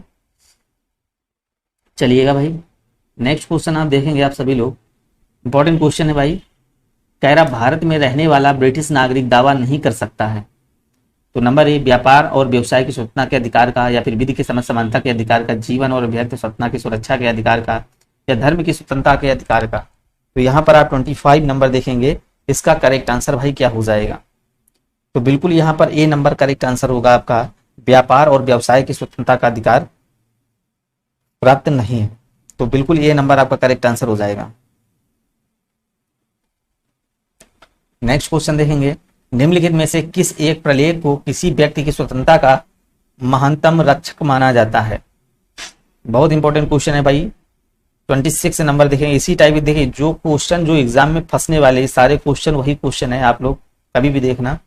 S1: चलिएगा भाई नेक्स्ट क्वेश्चन आप देखेंगे आप सभी लोग, इंपॉर्टेंट क्वेश्चन है भाई। कह रहा भारत में रहने वाला ब्रिटिश नागरिक दावा नहीं कर सकता है। तो नंबर 1 व्यापार और व्यवसाय की स्वतंत्रता के अधिकार का, या फिर विधि की समझ समानता के अधिकार का, जीवन और अभिव्यक्ति स्वतंत्रता की सुरक्षा के अधिकार का, या धर्म की स्वतंत्रता के अधिकार का। तो यहाँ पर आप 25 नंबर देखेंगे, इसका करेक्ट आंसर भाई क्या हो जाएगा। तो बिल्कुल यहाँ पर ए नंबर करेक्ट आंसर होगा आपका, व्यापार और व्यवसाय की स्वतंत्रता का अधिकार प्राप्त नहीं है। तो बिल्कुल ए नंबर आपका करेक्ट आंसर हो जाएगा। नेक्स्ट क्वेश्चन देखेंगे, निम्नलिखित में से किस एक प्रलेख को किसी व्यक्ति की स्वतंत्रता का महानतम रक्षक माना जाता है? बहुत इंपॉर्टेंट क्वेश्चन है भाई। 26 नंबर देखेंगे, इसी टाइप के देखिए जो क्वेश्चन जो एग्जाम में फंसने वाले सारे क्वेश्चन वही क्वेश्चन है, आप लोग कभी भी देखना।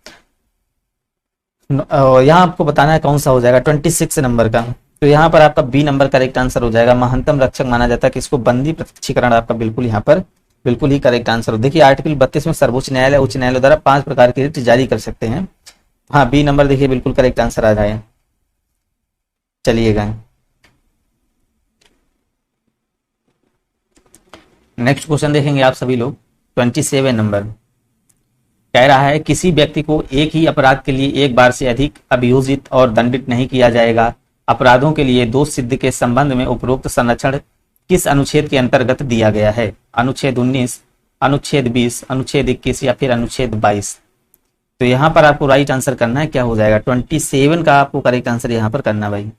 S1: यहाँ आपको बताना है कौन सा हो जाएगा 26 नंबर का। तो यहाँ पर आपका बी नंबर करेक्ट आंसर हो जाएगा। महंतम रक्षक माना जाता है किसको? बंदी प्रत्यक्षीकरण आपका बिल्कुल यहाँ पर बिल्कुल ही करेक्ट आंसर हो। देखिए आर्टिकल 32 में सर्वोच्च न्यायालय उच्च न्यायालय द्वारा 5 प्रकार के रिट जारी कर सकते हैं। हाँ, बी नंबर देखिए बिल्कुल करेक्ट आंसर आ जाए। चलिएगा नेक्स्ट क्वेश्चन देखेंगे आप सभी लोग। 27 नंबर कह रहा है किसी व्यक्ति को एक ही अपराध के लिए एक बार से अधिक अभियोजित और दंडित नहीं किया जाएगा। अपराधों के लिए दोष सिद्ध के संबंध में उपरोक्त संरक्षण किस अनुच्छेद के अंतर्गत दिया गया है? अनुच्छेद 19, अनुच्छेद 20, अनुच्छेद 21 या फिर अनुच्छेद 22। तो यहाँ पर आपको राइट आंसर करना है, क्या हो जाएगा? 27 का आपको करेक्ट आंसर यहाँ पर करना भाई।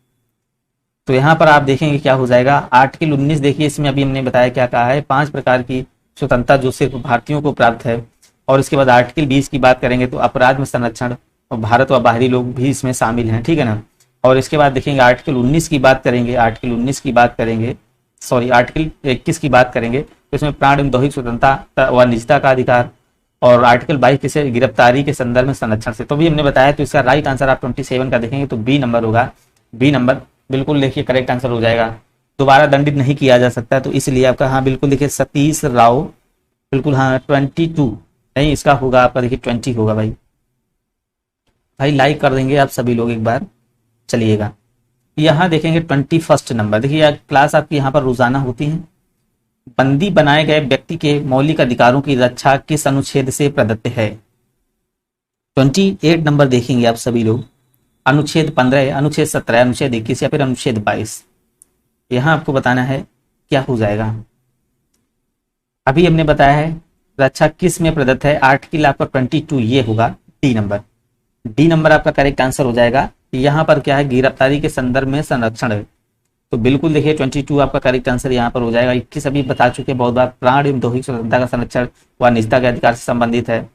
S1: तो यहाँ पर आप देखेंगे क्या हो जाएगा। आर्टिकल 19 देखिए, इसमें अभी हमने बताया क्या कहा है, 5 प्रकार की स्वतंत्रता जो सिर्फ भारतीयों को प्राप्त है। और इसके बाद आर्टिकल 20 की बात करेंगे तो अपराध में संरक्षण और भारत व बाहरी लोग भी इसमें शामिल हैं, ठीक है ना। और इसके बाद देखेंगे आर्टिकल 19 की बात करेंगे, आर्टिकल 21 की बात करेंगे तो इसमें प्राण एवं दैहिक स्वतंत्रता व निजता का अधिकार। और आर्टिकल 22 किसे? गिरफ्तारी के संदर्भ में संरक्षण से। तो भी हमने बताया, तो इसका राइट आंसर आप 27 का देखेंगे तो बी नंबर होगा। बी नंबर बिल्कुल देखिए करेक्ट आंसर हो जाएगा। दोबारा दंडित नहीं किया जा सकता, तो इसलिए आपका हाँ बिल्कुल देखिए सतीश राव, बिल्कुल हाँ 22 नहीं, इसका होगा आपका देखिए 20 होगा भाई। भाई लाइक कर देंगे आप सभी लोग एक बार। चलिएगा यहाँ देखेंगे 21 नंबर। देखिए क्लास आपकी यहाँ पर रोजाना होती है। बंदी बनाए गए व्यक्ति के मौलिक अधिकारों की रक्षा किस अनुच्छेद से प्रदत्त है? 28 नंबर देखेंगे आप सभी लोग। अनुच्छेद 15, अनुच्छेद 17, अनुच्छेद 21 या फिर अनुच्छेद 22। यहाँ आपको बताना है क्या हो जाएगा। अभी हमने बताया है रक्षा किस में प्रदत्त है। आर्टिकल आपका 22 ये होगा डी नंबर। डी नंबर आपका करेक्ट आंसर हो जाएगा। यहाँ पर क्या है? गिरफ्तारी के संदर्भ में संरक्षण है। तो बिल्कुल देखिए 22 आपका करेक्ट आंसर यहाँ पर हो जाएगा। 21 अभी बता चुके बहुत बार, प्राण एवं दैहिक स्वतंत्रता का संरक्षण व निजता के अधिकार से संबंधित है।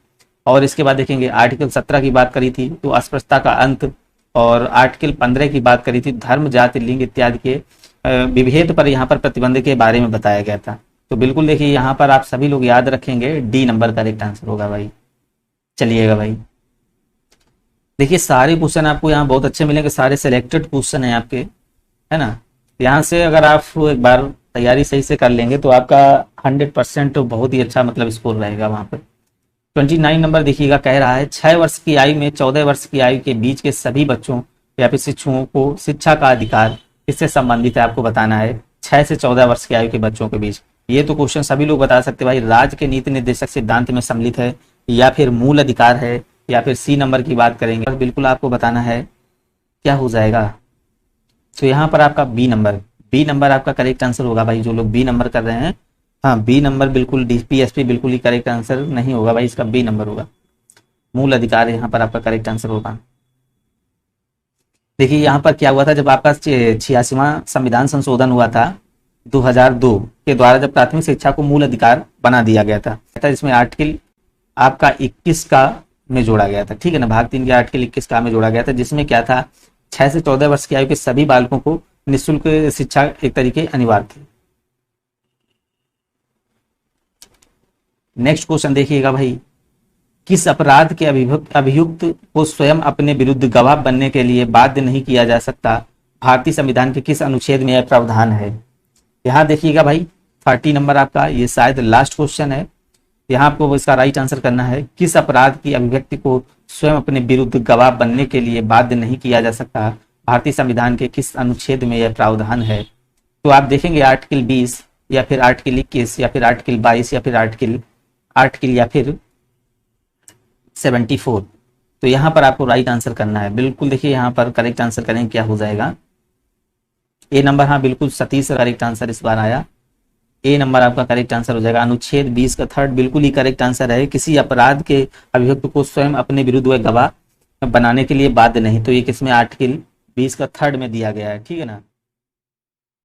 S1: और इसके बाद देखेंगे आर्टिकल 17 की बात करी थी तो अस्पृश्यता का अंत। और आर्टिकल 15 की बात करी थी धर्म, जाति, लिंग इत्यादि के विभेद पर यहाँ पर प्रतिबंध के बारे में बताया गया था। तो बिल्कुल देखिए यहाँ पर आप सभी लोग याद रखेंगे डी नंबर करेक्ट आंसर होगा भाई। चलिएगा भाई, देखिए सारे क्वेश्चन आपको यहाँ बहुत अच्छे मिलेंगे, सारे सिलेक्टेड क्वेश्चन है आपके, है ना। यहाँ से अगर आप एक बार तैयारी सही से कर लेंगे तो आपका 100% बहुत ही अच्छा मतलब स्कोर रहेगा वहाँ पर। 29 नंबर देखिएगा, कह रहा है 6 वर्ष की आयु में 14 वर्ष की आयु के बीच के सभी बच्चों या फिर शिशुओं को शिक्षा का अधिकार किससे संबंधित है? आपको बताना है 6 से 14 वर्ष की आयु के बच्चों के बीच। ये तो क्वेश्चन सभी लोग बता सकते हैं भाई। राज्य के नीति निर्देशक सिद्धांत में सम्मिलित है या फिर मूल अधिकार है या फिर सी नंबर की बात करेंगे। बिल्कुल आपको बताना है क्या हो जाएगा। तो यहाँ पर आपका बी नंबर आपका करेक्ट आंसर होगा भाई। जो लोग बी नंबर कर रहे हैं, हाँ बी नंबर बिल्कुल, डीपीएसपी बिल्कुल ही करेक्ट आंसर नहीं होगा भाई, इसका बी नंबर होगा। मूल अधिकार यहाँ पर आपका करेक्ट आंसर होगा। देखिए यहाँ पर क्या हुआ था, जब आपका 86वां संविधान संशोधन हुआ था 2002 के द्वारा, जब प्राथमिक शिक्षा को मूल अधिकार बना दिया गया था, इसमें आर्टिकल आपका 21 का में जोड़ा गया था, ठीक है ना। भाग 3 के आर्टिकल 21 का में जोड़ा गया था, जिसमें क्या था 6 से 14 वर्ष की आयु के सभी बालकों को निःशुल्क शिक्षा एक तरीके अनिवार्य थी। नेक्स्ट क्वेश्चन देखिएगा भाई, किस अपराध के अभियुक्त को स्वयं अपने विरुद्ध गवाह बनने के लिए बाध्य नहीं किया जा सकता? भारतीय संविधान के किस अनुच्छेद में यह प्रावधान है? यहाँ देखिएगा भाई 30 नंबर आपका, ये शायद लास्ट क्वेश्चन है। यहाँ आपको इसका राइट आंसर करना है, किस अपराध की अभिव्यक्ति को स्वयं अपने विरुद्ध गवाह बनने के लिए बाध्य नहीं किया जा सकता? भारतीय संविधान के किस अनुच्छेद में यह प्रावधान है? तो आप देखेंगे आर्टिकल 20 या फिर आर्टिकल 21 या फिर आर्टिकल 22 या फिर आर्टिकल या फिर 74। तो यहाँ पर आपको राइट आंसर करना है। बिल्कुल देखिए यहाँ पर करेक्ट आंसर करेंगे, क्या हो जाएगा? ए नंबर, हाँ बिल्कुल सतीश करेक्ट आंसर इस बार आया। ए नंबर आपका करेक्ट आंसर हो जाएगा। अनुच्छेद 20 का थर्ड बिल्कुल ही करेक्ट आंसर है। किसी अपराध के अभियुक्त को स्वयं अपने विरुद्ध गवाह बनाने के लिए बाध्य नहीं। तो ये किसमें? आर्टिकल 20 का थर्ड में दिया गया है, ठीक है ना।